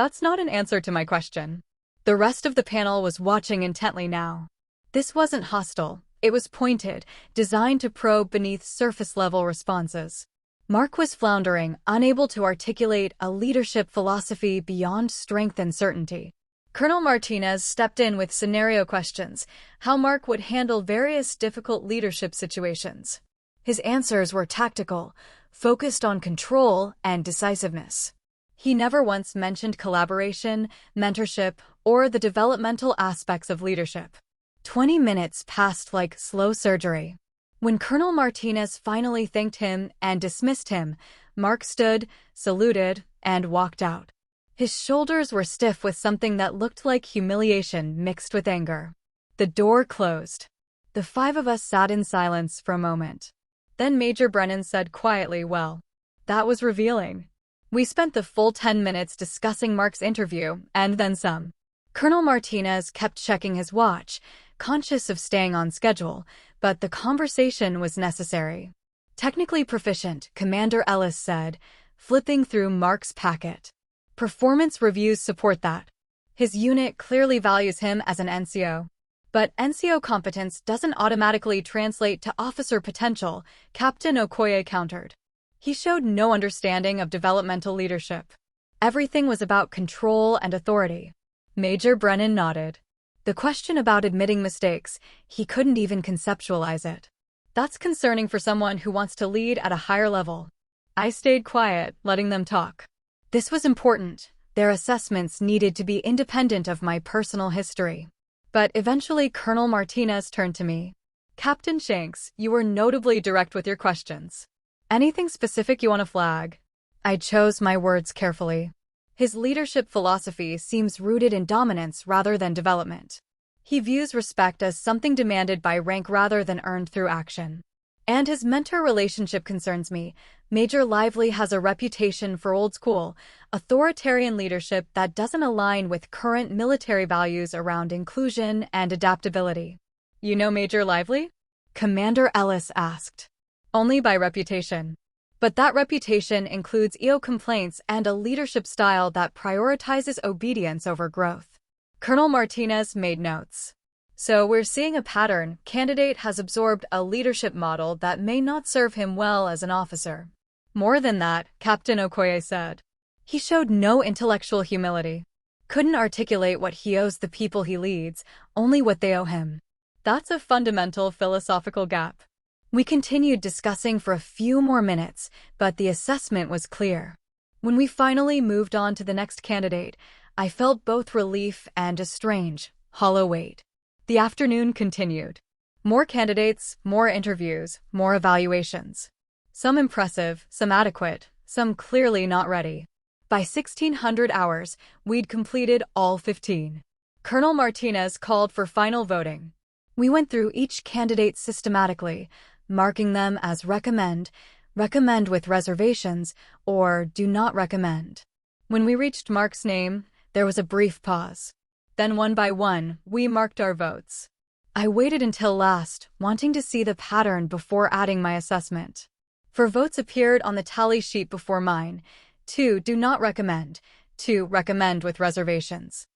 That's not an answer to my question. The rest of the panel was watching intently now. This wasn't hostile. It was pointed, designed to probe beneath surface-level responses. Mark was floundering, unable to articulate a leadership philosophy beyond strength and certainty. Colonel Martinez stepped in with scenario questions, how Mark would handle various difficult leadership situations. His answers were tactical, focused on control and decisiveness. He never once mentioned collaboration, mentorship, or the developmental aspects of leadership. 20 minutes passed like slow surgery. When Colonel Martinez finally thanked him and dismissed him, Mark stood, saluted, and walked out. His shoulders were stiff with something that looked like humiliation mixed with anger. The door closed. The five of us sat in silence for a moment. Then Major Brennan said quietly, "Well, that was revealing." We spent the full 10 minutes discussing Mark's interview, and then some. Colonel Martinez kept checking his watch, conscious of staying on schedule, but the conversation was necessary. Technically proficient, Commander Ellis said, flipping through Mark's packet. Performance reviews support that. His unit clearly values him as an NCO. But NCO competence doesn't automatically translate to officer potential, Captain Okoye countered. He showed no understanding of developmental leadership. Everything was about control and authority. Major Brennan nodded. The question about admitting mistakes, he couldn't even conceptualize it. That's concerning for someone who wants to lead at a higher level. I stayed quiet, letting them talk. This was important. Their assessments needed to be independent of my personal history. But eventually Colonel Martinez turned to me. "Captain Shanks, you were notably direct with your questions. Anything specific you want to flag?" I chose my words carefully. His leadership philosophy seems rooted in dominance rather than development. He views respect as something demanded by rank rather than earned through action. And his mentor relationship concerns me. Major Lively has a reputation for old-school, authoritarian leadership that doesn't align with current military values around inclusion and adaptability. "You know Major Lively?" Commander Ellis asked. "Only by reputation. But that reputation includes EO complaints and a leadership style that prioritizes obedience over growth." Colonel Martinez made notes. "So we're seeing a pattern. Candidate has absorbed a leadership model that may not serve him well as an officer." "More than that," Captain Okoye said. "He showed no intellectual humility. Couldn't articulate what he owes the people he leads, only what they owe him. That's a fundamental philosophical gap." We continued discussing for a few more minutes, but the assessment was clear. When we finally moved on to the next candidate, I felt both relief and a strange, hollow weight. The afternoon continued. More candidates, more interviews, more evaluations. Some impressive, some adequate, some clearly not ready. By 1600 hours, we'd completed all 15. Colonel Martinez called for final voting. We went through each candidate systematically, marking them as recommend, recommend with reservations, or do not recommend. When we reached Mark's name, there was a brief pause. Then one by one, we marked our votes. I waited until last, wanting to see the pattern before adding my assessment. 4 votes appeared on the tally sheet before mine. 2 do not recommend, 2 recommend with reservations.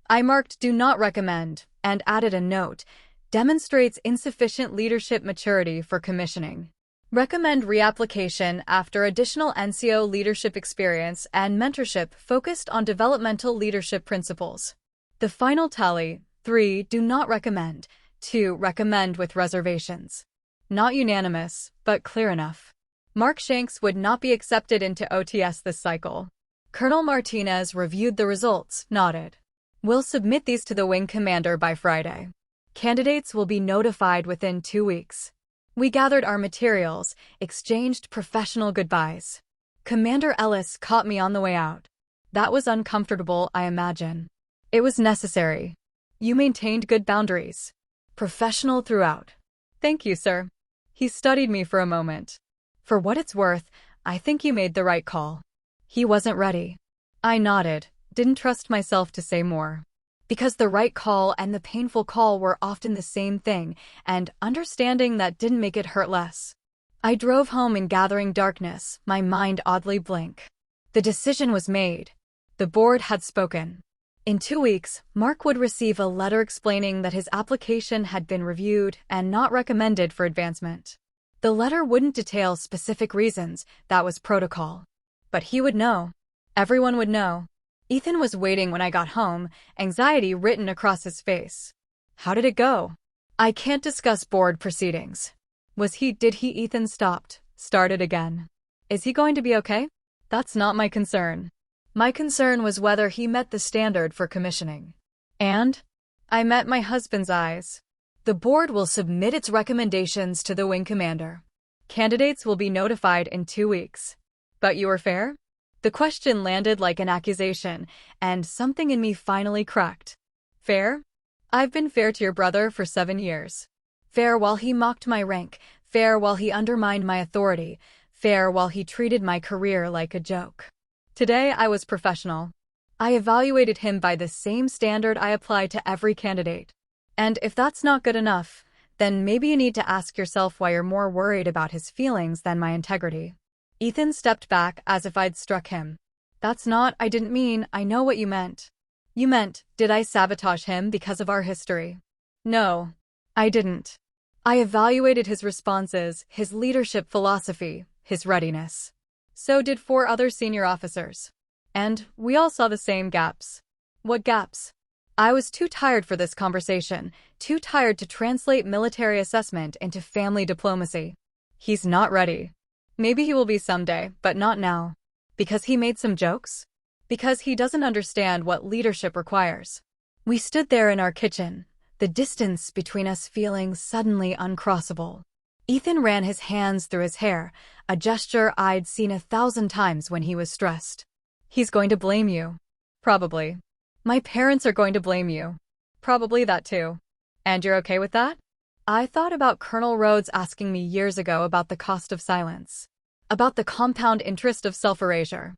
I marked do not recommend and added a note, demonstrates insufficient leadership maturity for commissioning. Recommend reapplication after additional NCO leadership experience and mentorship focused on developmental leadership principles. The final tally, 3 do not recommend, 2 recommend with reservations. Not unanimous, but clear enough. Mark Shanks would not be accepted into OTS this cycle. Colonel Martinez reviewed the results, nodded. "We'll submit these to the wing commander by Friday. Candidates will be notified within 2 weeks." We gathered our materials, exchanged professional goodbyes. Commander Ellis caught me on the way out. That was uncomfortable, I imagine. It was necessary. "You maintained good boundaries. Professional throughout." "Thank you, sir." He studied me for a moment. "For what it's worth, I think you made the right call." He wasn't ready. I nodded, didn't trust myself to say more. Because the right call and the painful call were often the same thing, and understanding that didn't make it hurt less. I drove home in gathering darkness, my mind oddly blank. The decision was made. The board had spoken. In 2 weeks, Mark would receive a letter explaining that his application had been reviewed and not recommended for advancement. The letter wouldn't detail specific reasons, that was protocol. But he would know. Everyone would know. Ethan was waiting when I got home, anxiety written across his face. How did it go? I can't discuss board proceedings. Did he? Ethan started again. Is he going to be okay? That's not my concern. My concern was whether he met the standard for commissioning. And? I met my husband's eyes. The board will submit its recommendations to the wing commander. Candidates will be notified in 2 weeks. But you were fair? The question landed like an accusation, and something in me finally cracked. Fair? I've been fair to your brother for 7 years. Fair while he mocked my rank, fair while he undermined my authority, fair while he treated my career like a joke. Today I was professional. I evaluated him by the same standard I apply to every candidate. And if that's not good enough, then maybe you need to ask yourself why you're more worried about his feelings than my integrity. Ethan stepped back as if I'd struck him. I didn't mean, I know what you meant. You meant, did I sabotage him because of our history? No, I didn't. I evaluated his responses, his leadership philosophy, his readiness. So did 4 other senior officers. And we all saw the same gaps. What gaps? I was too tired for this conversation, too tired to translate military assessment into family diplomacy. He's not ready. Maybe he will be someday, but not now. Because he made some jokes? Because he doesn't understand what leadership requires. We stood there in our kitchen, the distance between us feeling suddenly uncrossable. Ethan ran his hands through his hair, a gesture I'd seen 1,000 times when he was stressed. He's going to blame you. Probably. My parents are going to blame you. Probably that too. And you're okay with that? I thought about Colonel Rhodes asking me years ago about the cost of silence. About the compound interest of self-erasure.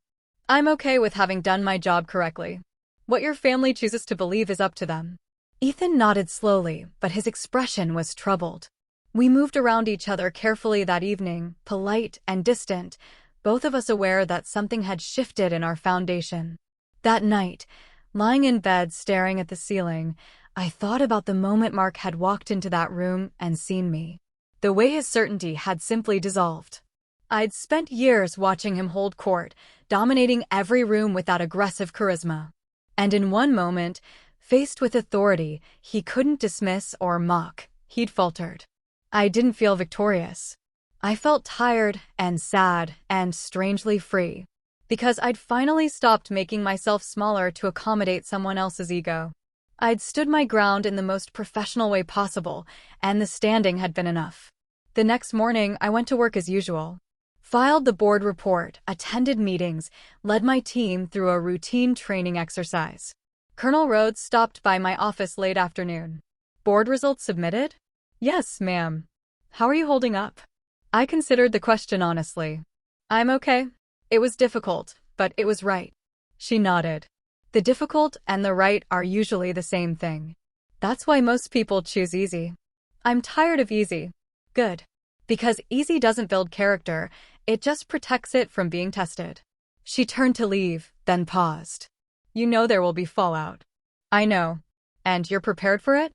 I'm okay with having done my job correctly. What your family chooses to believe is up to them. Ethan nodded slowly, but his expression was troubled. We moved around each other carefully that evening, polite and distant, both of us aware that something had shifted in our foundation. That night, lying in bed staring at the ceiling, I thought about the moment Mark had walked into that room and seen me. The way his certainty had simply dissolved. I'd spent years watching him hold court, dominating every room with that aggressive charisma. And in one moment, faced with authority he couldn't dismiss or mock, he'd faltered. I didn't feel victorious. I felt tired and sad and strangely free. Because I'd finally stopped making myself smaller to accommodate someone else's ego. I'd stood my ground in the most professional way possible, and the standing had been enough. The next morning, I went to work as usual. Filed the board report, attended meetings, led my team through a routine training exercise. Colonel Rhodes stopped by my office late afternoon. Board results submitted? Yes, ma'am. How are you holding up? I considered the question honestly. I'm okay. It was difficult, but it was right. She nodded. The difficult and the right are usually the same thing. That's why most people choose easy. I'm tired of easy. Good. Because easy doesn't build character, it just protects it from being tested. She turned to leave, then paused. You know there will be fallout. I know. And you're prepared for it?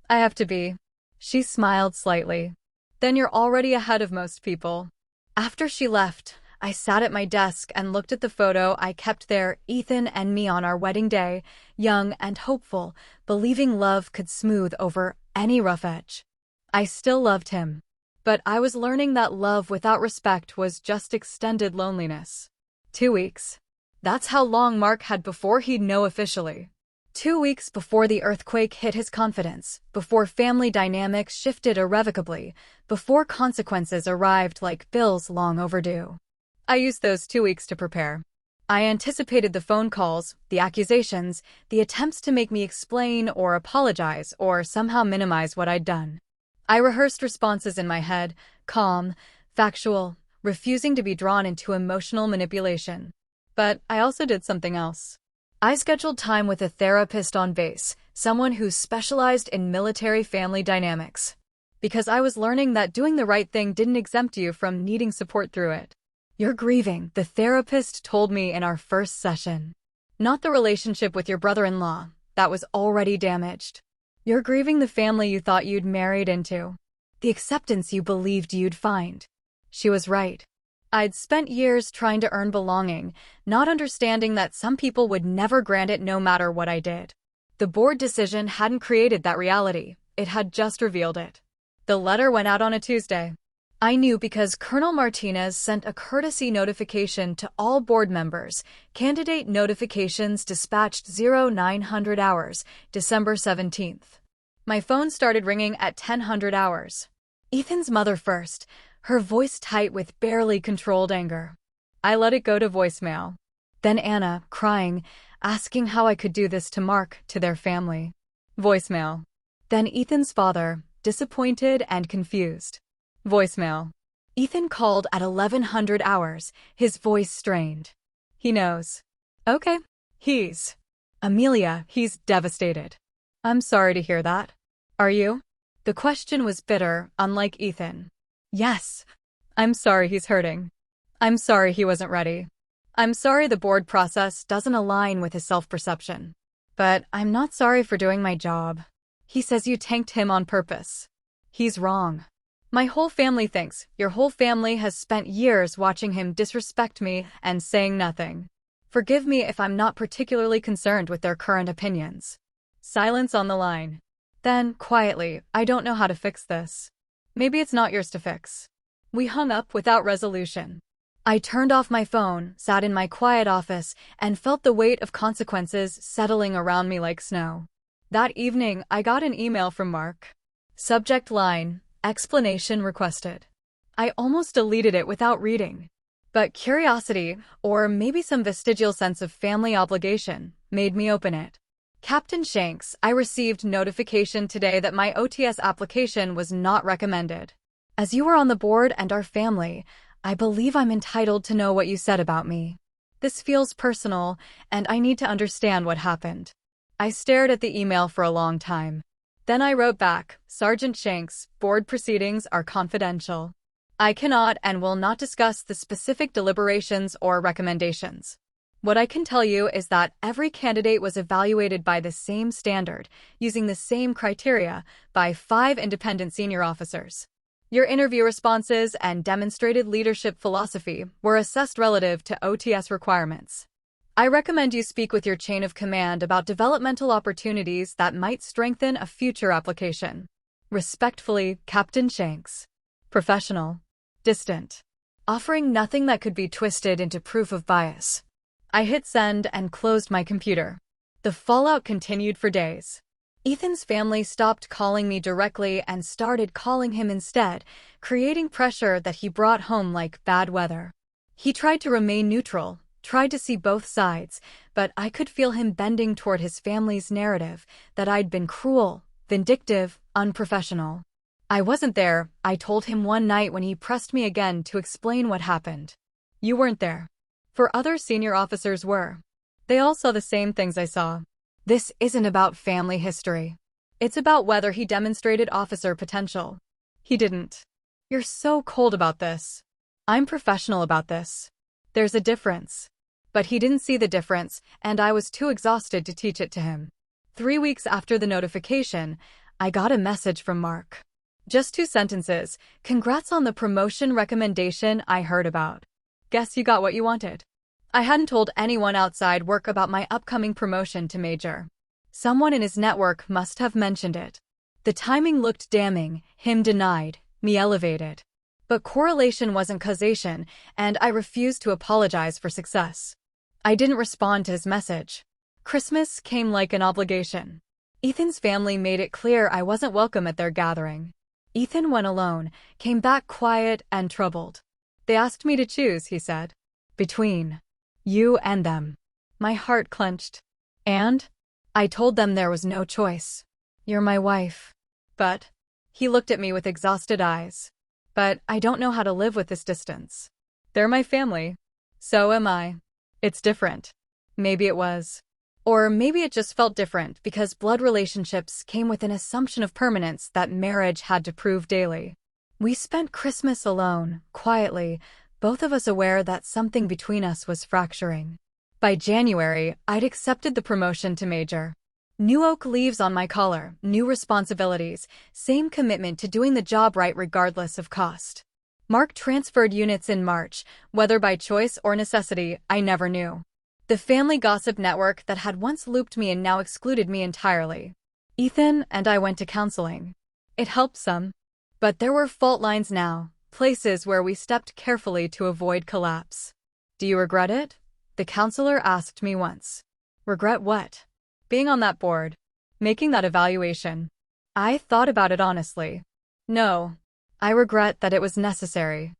I have to be. She smiled slightly. Then you're already ahead of most people. After she left, I sat at my desk and looked at the photo I kept there, Ethan and me on our wedding day, young and hopeful, believing love could smooth over any rough edge. I still loved him. But I was learning that love without respect was just extended loneliness. 2 weeks. That's how long Mark had before he'd know officially. 2 weeks before the earthquake hit his confidence, before family dynamics shifted irrevocably, before consequences arrived like bills long overdue. I used those 2 weeks to prepare. I anticipated the phone calls, the accusations, the attempts to make me explain or apologize or somehow minimize what I'd done. I rehearsed responses in my head, calm, factual, refusing to be drawn into emotional manipulation. But I also did something else. I scheduled time with a therapist on base, someone who specialized in military family dynamics. Because I was learning that doing the right thing didn't exempt you from needing support through it. You're grieving, the therapist told me in our first session. Not the relationship with your brother-in-law. That was already damaged. You're grieving the family you thought you'd married into. The acceptance you believed you'd find. She was right. I'd spent years trying to earn belonging, not understanding that some people would never grant it no matter what I did. The board decision hadn't created that reality. It had just revealed it. The letter went out on a Tuesday. I knew because Colonel Martinez sent a courtesy notification to all board members. Candidate notifications dispatched 0900 hours, December 17th. My phone started ringing at 1000 hours. Ethan's mother first, her voice tight with barely controlled anger. I let it go to voicemail. Then Anna, crying, asking how I could do this to Mark, to their family. Voicemail. Then Ethan's father, disappointed and confused. Voicemail. Ethan called at 1100 hours, his voice strained. He knows. Okay. Amelia, he's devastated. I'm sorry to hear that. Are you? The question was bitter, unlike Ethan. Yes. I'm sorry he's hurting. I'm sorry he wasn't ready. I'm sorry the board process doesn't align with his self-perception. But I'm not sorry for doing my job. He says you tanked him on purpose. He's wrong. My whole family thinks your whole family has spent years watching him disrespect me and saying nothing. Forgive me if I'm not particularly concerned with their current opinions. Silence on the line. Then, quietly, I don't know how to fix this. Maybe it's not yours to fix. We hung up without resolution. I turned off my phone, sat in my quiet office, and felt the weight of consequences settling around me like snow. That evening, I got an email from Mark. Subject line, explanation requested. I almost deleted it without reading. But curiosity, or maybe some vestigial sense of family obligation, made me open it. Captain Shanks, I received notification today that my OTS application was not recommended. As you are on the board and our family, I believe I'm entitled to know what you said about me. This feels personal, and I need to understand what happened. I stared at the email for a long time. Then I wrote back, Sergeant Shanks, board proceedings are confidential. I cannot and will not discuss the specific deliberations or recommendations. What I can tell you is that every candidate was evaluated by the same standard, using the same criteria, by 5 independent senior officers. Your interview responses and demonstrated leadership philosophy were assessed relative to OTS requirements. I recommend you speak with your chain of command about developmental opportunities that might strengthen a future application. Respectfully, Captain Shanks. Professional. Distant. Offering nothing that could be twisted into proof of bias. I hit send and closed my computer. The fallout continued for days. Ethan's family stopped calling me directly and started calling him instead, creating pressure that he brought home like bad weather. He tried to remain neutral, tried to see both sides, but I could feel him bending toward his family's narrative that I'd been cruel, vindictive, unprofessional. I wasn't there, I told him one night when he pressed me again to explain what happened. You weren't there. For other senior officers were. They all saw the same things I saw. This isn't about family history. It's about whether he demonstrated officer potential. He didn't. You're so cold about this. I'm professional about this. There's a difference. But he didn't see the difference, and I was too exhausted to teach it to him. 3 weeks after the notification, I got a message from Mark. Just 2 sentences. Congrats on the promotion recommendation I heard about. Guess you got what you wanted. I hadn't told anyone outside work about my upcoming promotion to major. Someone in his network must have mentioned it. The timing looked damning, him denied, me elevated. But correlation wasn't causation, and I refused to apologize for success. I didn't respond to his message. Christmas came like an obligation. Ethan's family made it clear I wasn't welcome at their gathering. Ethan went alone, came back quiet and troubled. They asked me to choose, he said. Between you and them. My heart clenched. And? I told them there was no choice. You're my wife. But? He looked at me with exhausted eyes. But I don't know how to live with this distance. They're my family. So am I. It's different. Maybe it was. Or maybe it just felt different because blood relationships came with an assumption of permanence that marriage had to prove daily. We spent Christmas alone, quietly, both of us aware that something between us was fracturing. By January, I'd accepted the promotion to major. New oak leaves on my collar, new responsibilities, same commitment to doing the job right regardless of cost. Mark transferred units in March, whether by choice or necessity, I never knew. The family gossip network that had once looped me in now excluded me entirely. Ethan and I went to counseling. It helped some. But there were fault lines now, places where we stepped carefully to avoid collapse. Do you regret it? The counselor asked me once. Regret what? Being on that board. Making that evaluation. I thought about it honestly. No. I regret that it was necessary.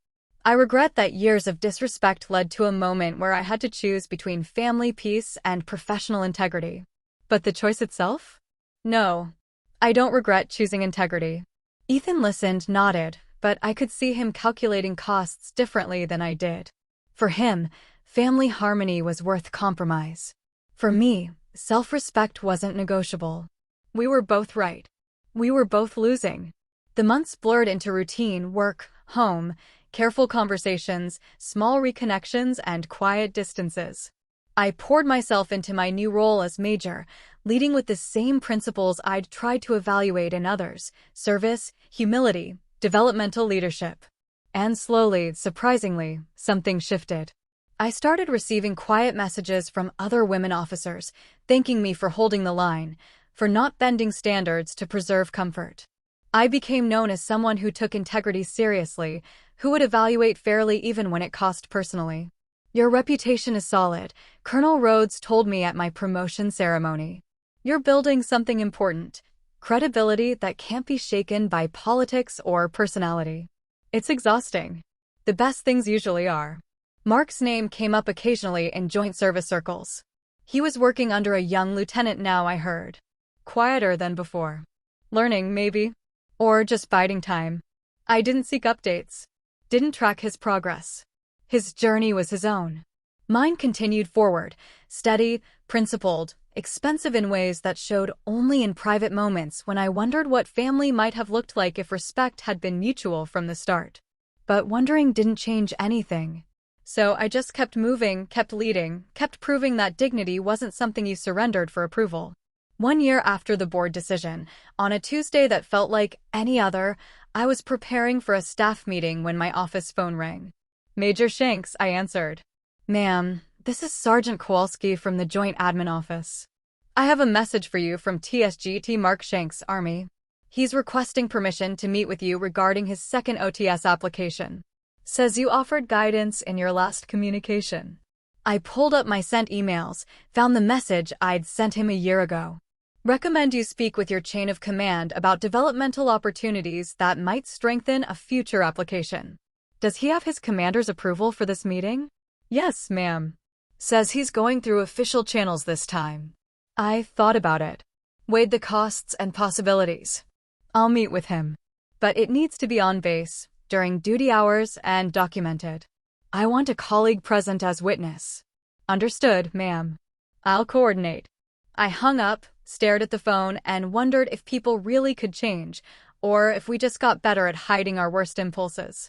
I regret that years of disrespect led to a moment where I had to choose between family peace and professional integrity. But the choice itself? No. I don't regret choosing integrity. Ethan listened, nodded, but I could see him calculating costs differently than I did. For him, family harmony was worth compromise. For me, self-respect wasn't negotiable. We were both right. We were both losing. The months blurred into routine, work, home, careful conversations, small reconnections, and quiet distances. I poured myself into my new role as major, leading with the same principles I'd tried to evaluate in others: service, humility, developmental leadership. And slowly, surprisingly, something shifted. I started receiving quiet messages from other women officers, thanking me for holding the line, for not bending standards to preserve comfort. I became known as someone who took integrity seriously, who would evaluate fairly even when it cost personally. Your reputation is solid, Colonel Rhodes told me at my promotion ceremony. You're building something important, credibility that can't be shaken by politics or personality. It's exhausting. The best things usually are. Mark's name came up occasionally in joint service circles. He was working under a young lieutenant now, I heard. Quieter than before. Learning, maybe. Or just biding time. I didn't seek updates. Didn't track his progress. His journey was his own. Mine continued forward, steady, principled, expensive in ways that showed only in private moments when I wondered what family might have looked like if respect had been mutual from the start. But wondering didn't change anything. So I just kept moving, kept leading, kept proving that dignity wasn't something you surrendered for approval. 1 year after the board decision, on a Tuesday that felt like any other, I was preparing for a staff meeting when my office phone rang. Major Shanks, I answered. Ma'am, this is Sergeant Kowalski from the Joint Admin Office. I have a message for you from TSGT Mark Shanks, Army. He's requesting permission to meet with you regarding his second OTS application. Says you offered guidance in your last communication. I pulled up my sent emails, found the message I'd sent him a year ago. Recommend you speak with your chain of command about developmental opportunities that might strengthen a future application. Does he have his commander's approval for this meeting? Yes, ma'am. Says he's going through official channels this time. I thought about it. Weighed the costs and possibilities. I'll meet with him. But it needs to be on base, during duty hours, and documented. I want a colleague present as witness. Understood, ma'am. I'll coordinate. I hung up, stared at the phone, and wondered if people really could change, or if we just got better at hiding our worst impulses.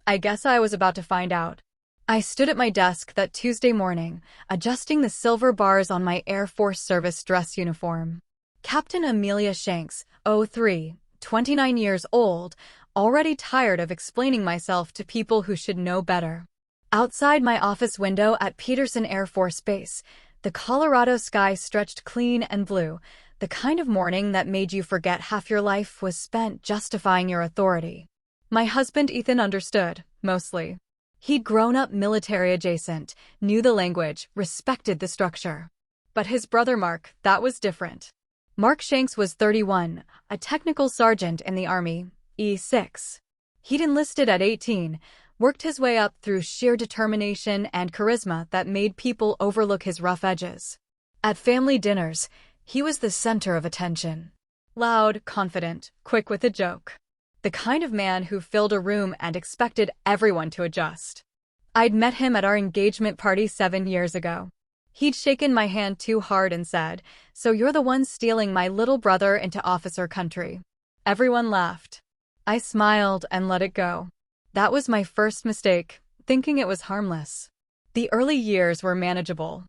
I guess I was about to find out. I stood at my desk that Tuesday morning, adjusting the silver bars on my Air Force Service dress uniform. Captain Amelia Shanks, 03, 29 years old, already tired of explaining myself to people who should know better. Outside my office window at Peterson Air Force Base, the Colorado sky stretched clean and blue, the kind of morning that made you forget half your life was spent justifying your authority. My husband Ethan understood, mostly. He'd grown up military adjacent, knew the language, respected the structure. But his brother Mark, that was different. Mark Shanks was 31, a technical sergeant in the Army, E6. He'd enlisted at 18, worked his way up through sheer determination and charisma that made people overlook his rough edges. At family dinners, he was the center of attention. Loud, confident, quick with a joke. The kind of man who filled a room and expected everyone to adjust. I'd met him at our engagement party 7 years ago. He'd shaken my hand too hard and said, "So you're the one stealing my little brother into officer country." Everyone laughed. I smiled and let it go. That was my first mistake, thinking it was harmless. The early years were manageable.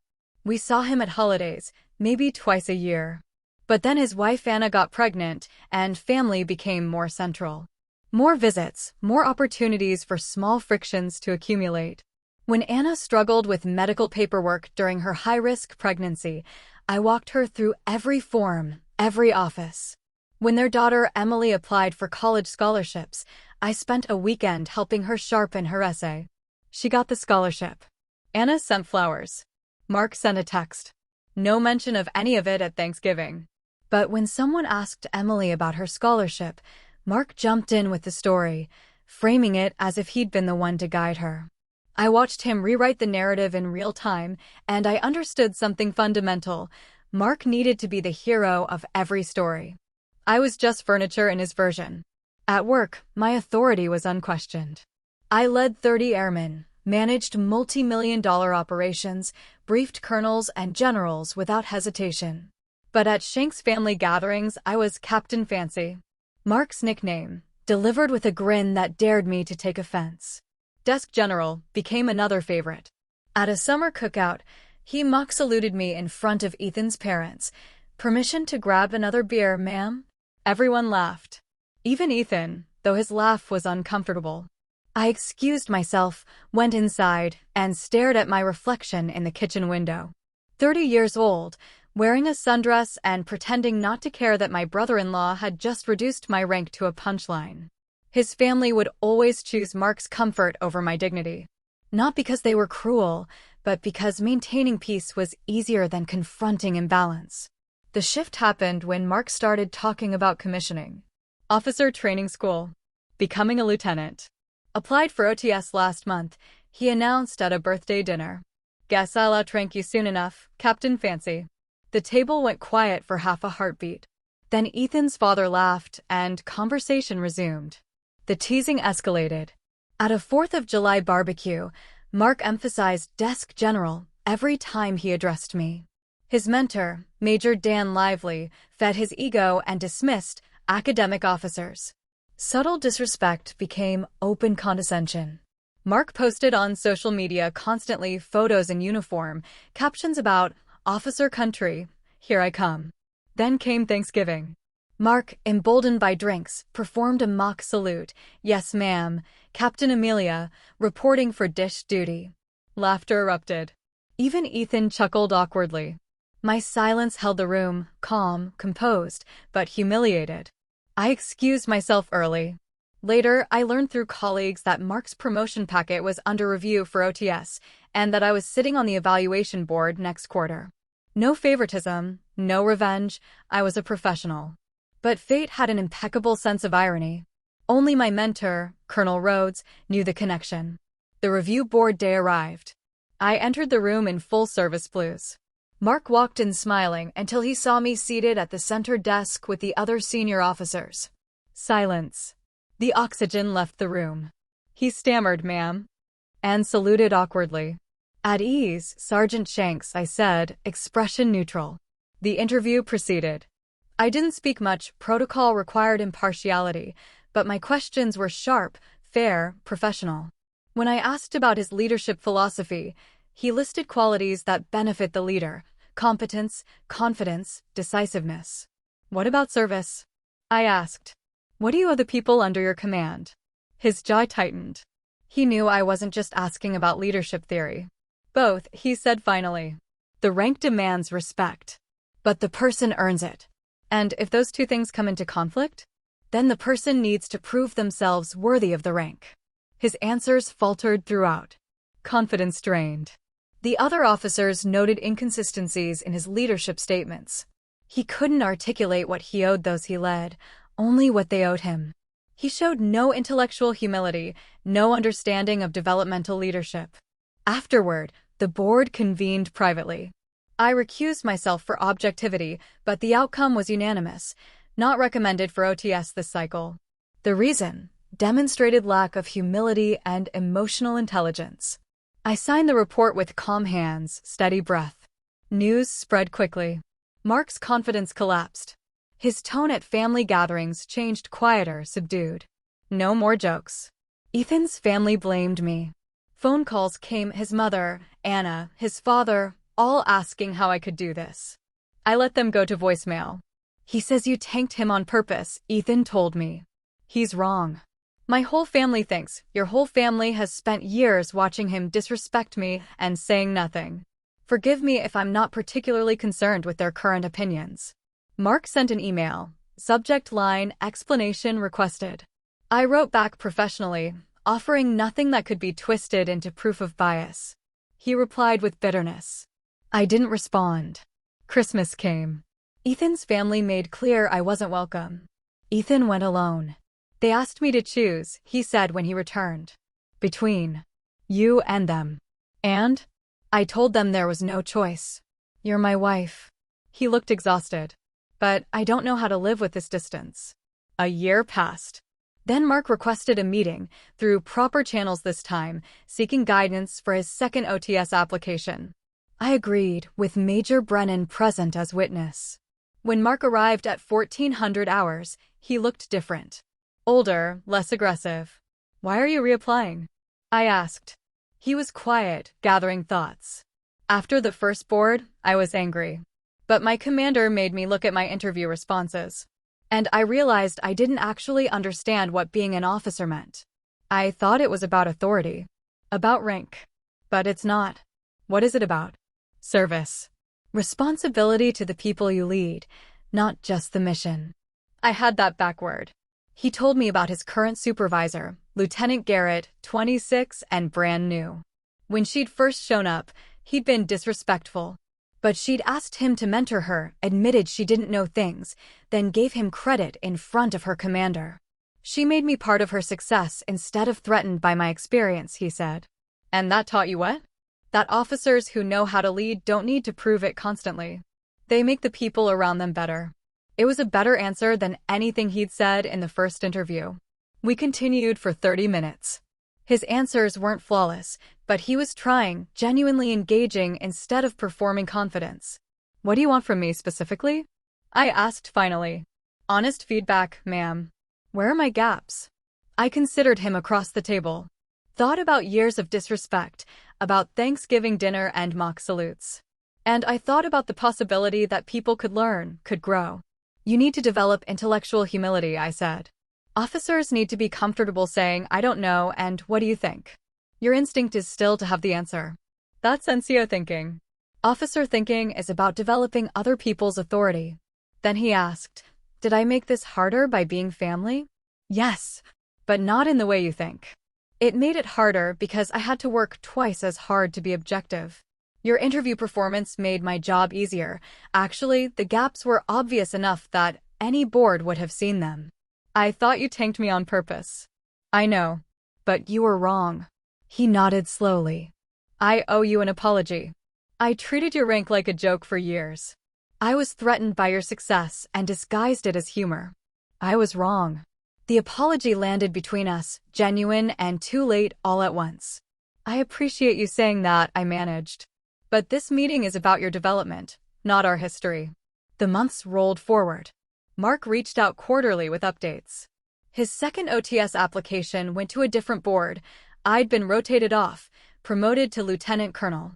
We saw him at holidays, maybe twice a year. But then his wife Anna got pregnant, and family became more central. More visits, more opportunities for small frictions to accumulate. When Anna struggled with medical paperwork during her high-risk pregnancy, I walked her through every form, every office. When their daughter Emily applied for college scholarships, I spent a weekend helping her sharpen her essay. She got the scholarship. Anna sent flowers. Mark sent a text. No mention of any of it at Thanksgiving. But when someone asked Emily about her scholarship, Mark jumped in with the story, framing it as if he'd been the one to guide her. I watched him rewrite the narrative in real time, and I understood something fundamental. Mark needed to be the hero of every story. I was just furniture in his version. At work, my authority was unquestioned. I led 30 airmen, managed multi-million-dollar operations, briefed colonels and generals without hesitation. But at Shank's family gatherings, I was Captain Fancy. Mark's nickname, delivered with a grin that dared me to take offense. Desk General became another favorite. At a summer cookout, he mock saluted me in front of Ethan's parents. "Permission to grab another beer, ma'am?" Everyone laughed. Even Ethan, though his laugh was uncomfortable. I excused myself, went inside, and stared at my reflection in the kitchen window. 30 years old, wearing a sundress and pretending not to care that my brother-in-law had just reduced my rank to a punchline. His family would always choose Mark's comfort over my dignity. Not because they were cruel, but because maintaining peace was easier than confronting imbalance. The shift happened when Mark started talking about commissioning. Officer training school. Becoming a lieutenant. Applied for OTS last month, he announced at a birthday dinner. "Guess I'll outrank you soon enough, Captain Fancy." The table went quiet for half a heartbeat. Then Ethan's father laughed, and conversation resumed. The teasing escalated. At a 4th of July barbecue, Mark emphasized Desk General every time he addressed me. His mentor, Major Dan Lively, fed his ego and dismissed academic officers. Subtle disrespect became open condescension. Mark posted on social media constantly photos in uniform, captions about "Officer Country, here I come." Then came Thanksgiving. Mark, emboldened by drinks, performed a mock salute. "Yes, ma'am, Captain Amelia, reporting for dish duty." Laughter erupted. Even Ethan chuckled awkwardly. My silence held the room, calm, composed, but humiliated. I excused myself early. Later, I learned through colleagues that Mark's promotion packet was under review for OTS, and that I was sitting on the evaluation board next quarter. No favoritism, no revenge, I was a professional. But fate had an impeccable sense of irony. Only my mentor, Colonel Rhodes, knew the connection. The review board day arrived. I entered the room in full service blues. Mark walked in smiling until he saw me seated at the center desk with the other senior officers. Silence. The oxygen left the room. He stammered, "Ma'am," and saluted awkwardly. "At ease, Sergeant Shanks," I said, expression neutral. The interview proceeded. I didn't speak much, protocol required impartiality, but my questions were sharp, fair, professional. When I asked about his leadership philosophy, he listed qualities that benefit the leader: competence, confidence, decisiveness. "What about service?" I asked. "What do you owe the people under your command?" His jaw tightened. He knew I wasn't just asking about leadership theory. "Both," he said finally. "The rank demands respect, but the person earns it. And if those two things come into conflict, then the person needs to prove themselves worthy of the rank." His answers faltered throughout. Confidence drained. The other officers noted inconsistencies in his leadership statements. He couldn't articulate what he owed those he led, only what they owed him. He showed no intellectual humility, no understanding of developmental leadership. Afterward, the board convened privately. I recused myself for objectivity, but the outcome was unanimous: not recommended for OTS this cycle. The reason? Demonstrated lack of humility and emotional intelligence. I signed the report with calm hands, steady breath. News spread quickly. Mark's confidence collapsed. His tone at family gatherings changed, quieter, subdued. No more jokes. Ethan's family blamed me. Phone calls came: his mother, Anna, his father, all asking how I could do this. I let them go to voicemail. He says you tanked him on purpose, Ethan told me. He's wrong. My whole family thinks your whole family has spent years watching him disrespect me and saying nothing. Forgive me if I'm not particularly concerned with their current opinions. Mark sent an email. Subject line, explanation requested. I wrote back professionally, offering nothing that could be twisted into proof of bias. He replied with bitterness. I didn't respond. Christmas came. Ethan's family made clear I wasn't welcome. Ethan went alone. They asked me to choose, he said when he returned. Between you and them. And? I told them there was no choice. You're my wife. He looked exhausted. But I don't know how to live with this distance. A year passed. Then Mark requested a meeting, through proper channels this time, seeking guidance for his second OTS application. I agreed, with Major Brennan present as witness. When Mark arrived at 1400 hours, he looked different. Older, less aggressive. Why are you reapplying? I asked. He was quiet, gathering thoughts. After the first board, I was angry. But my commander made me look at my interview responses. And I realized I didn't actually understand what being an officer meant. I thought it was about authority. About rank. But it's not. What is it about? Service. Responsibility to the people you lead, not just the mission. I had that backward. He told me about his current supervisor, Lieutenant Garrett, 26 and brand new. When she'd first shown up, he'd been disrespectful. But she'd asked him to mentor her, admitted she didn't know things, then gave him credit in front of her commander. She made me part of her success instead of threatened by my experience, he said. And that taught you what? That officers who know how to lead don't need to prove it constantly. They make the people around them better. It was a better answer than anything he'd said in the first interview. We continued for 30 minutes. His answers weren't flawless, but he was trying, genuinely engaging instead of performing confidence. What do you want from me specifically? I asked finally. Honest feedback, ma'am. Where are my gaps? I considered him across the table. Thought about years of disrespect, about Thanksgiving dinner and mock salutes. And I thought about the possibility that people could learn, could grow. You need to develop intellectual humility, I said. Officers need to be comfortable saying, I don't know, and what do you think? Your instinct is still to have the answer. That's NCO thinking. Officer thinking is about developing other people's authority. Then he asked, did I make this harder by being family? Yes, but not in the way you think. It made it harder because I had to work twice as hard to be objective. Your interview performance made my job easier. Actually, the gaps were obvious enough that any board would have seen them. I thought you tanked me on purpose. I know. But you were wrong. He nodded slowly. I owe you an apology. I treated your rank like a joke for years. I was threatened by your success and disguised it as humor. I was wrong. The apology landed between us, genuine and too late all at once. I appreciate you saying that, I managed. But this meeting is about your development, not our history. The months rolled forward. Mark reached out quarterly with updates. His second OTS application went to a different board. I'd been rotated off, promoted to lieutenant colonel.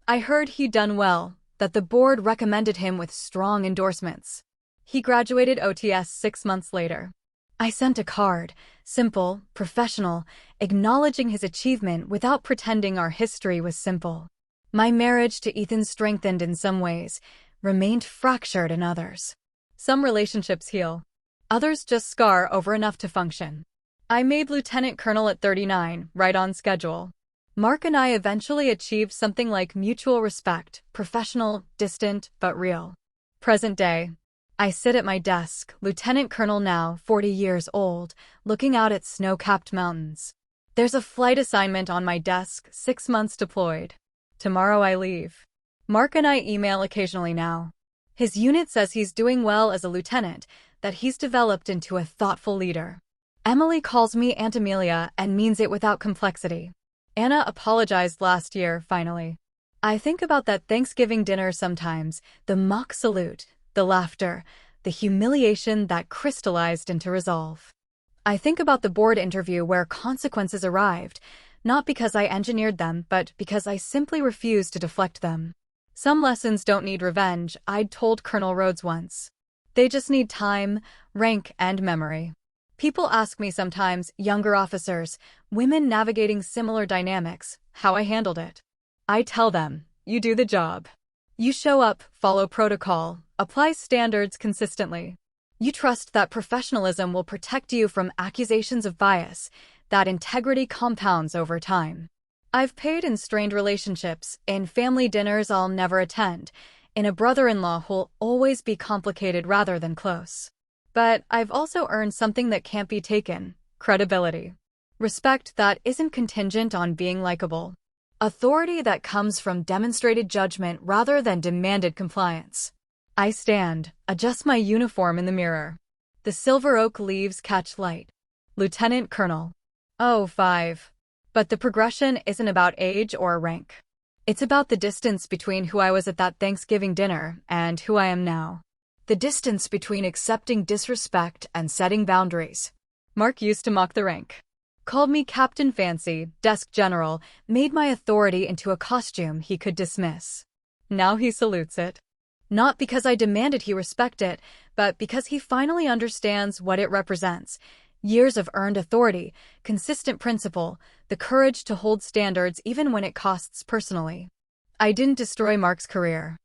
I heard he'd done well, that the board recommended him with strong endorsements. He graduated OTS 6 months later. I sent a card, simple, professional, acknowledging his achievement without pretending our history was simple. My marriage to Ethan strengthened in some ways, remained fractured in others. Some relationships heal. Others just scar over enough to function. I made lieutenant colonel at 39, right on schedule. Mark and I eventually achieved something like mutual respect, professional, distant, but real. Present day. I sit at my desk, lieutenant colonel now, 40 years old, looking out at snow-capped mountains. There's a flight assignment on my desk, 6 months deployed. Tomorrow I leave. Mark and I email occasionally now. His unit says he's doing well as a lieutenant, that he's developed into a thoughtful leader. Emily calls me Aunt Amelia and means it without complexity. Anna apologized last year, finally. I think about that Thanksgiving dinner sometimes, the mock salute, the laughter, the humiliation that crystallized into resolve. I think about the board interview where consequences arrived, not because I engineered them, but because I simply refused to deflect them. Some lessons don't need revenge, I'd told Colonel Rhodes once. They just need time, rank, and memory. People ask me sometimes, younger officers, women navigating similar dynamics, how I handled it. I tell them, you do the job. You show up, follow protocol, apply standards consistently. You trust that professionalism will protect you from accusations of bias, that integrity compounds over time. I've paid in strained relationships, in family dinners I'll never attend, in a brother-in-law who'll always be complicated rather than close. But I've also earned something that can't be taken: credibility. Respect that isn't contingent on being likable. Authority that comes from demonstrated judgment rather than demanded compliance. I stand, adjust my uniform in the mirror. The silver oak leaves catch light. Lieutenant Colonel. Oh, 5. But the progression isn't about age or rank. It's about the distance between who I was at that Thanksgiving dinner and who I am now. The distance between accepting disrespect and setting boundaries. Mark used to mock the rank. Called me Captain Fancy, desk general, made my authority into a costume he could dismiss. Now he salutes it. Not because I demanded he respect it, but because he finally understands what it represents. Years of earned authority, consistent principle, the courage to hold standards even when it costs personally. I didn't destroy Mark's career.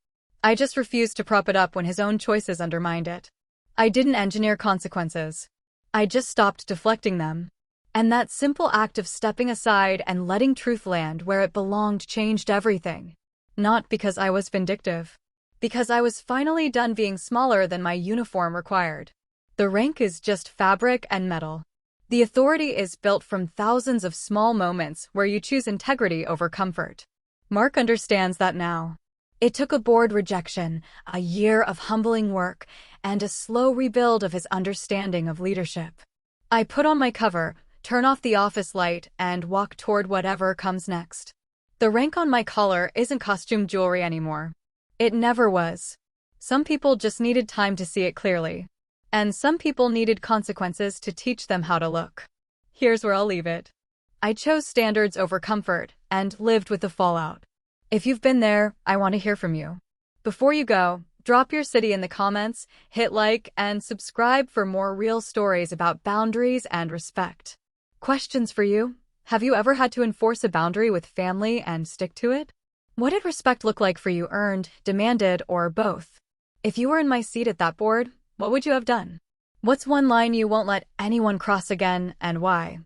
I just refused to prop it up when his own choices undermined it. I didn't engineer consequences. I just stopped deflecting them. And that simple act of stepping aside and letting truth land where it belonged changed everything. Not because I was vindictive. Because I was finally done being smaller than my uniform required. The rank is just fabric and metal. The authority is built from thousands of small moments where you choose integrity over comfort. Mark understands that now. It took a board rejection, a year of humbling work, and a slow rebuild of his understanding of leadership. I put on my cover, turn off the office light, and walk toward whatever comes next. The rank on my collar isn't costume jewelry anymore. It never was. Some people just needed time to see it clearly. And some people needed consequences to teach them how to look. Here's where I'll leave it. I chose standards over comfort and lived with the fallout. If you've been there, I want to hear from you. Before you go, drop your city in the comments, hit like, and subscribe for more real stories about boundaries and respect. Questions for you. Have you ever had to enforce a boundary with family and stick to it? What did respect look like for you? Earned, demanded, or both? If you were in my seat at that board, what would you have done? What's one line you won't let anyone cross again, and why?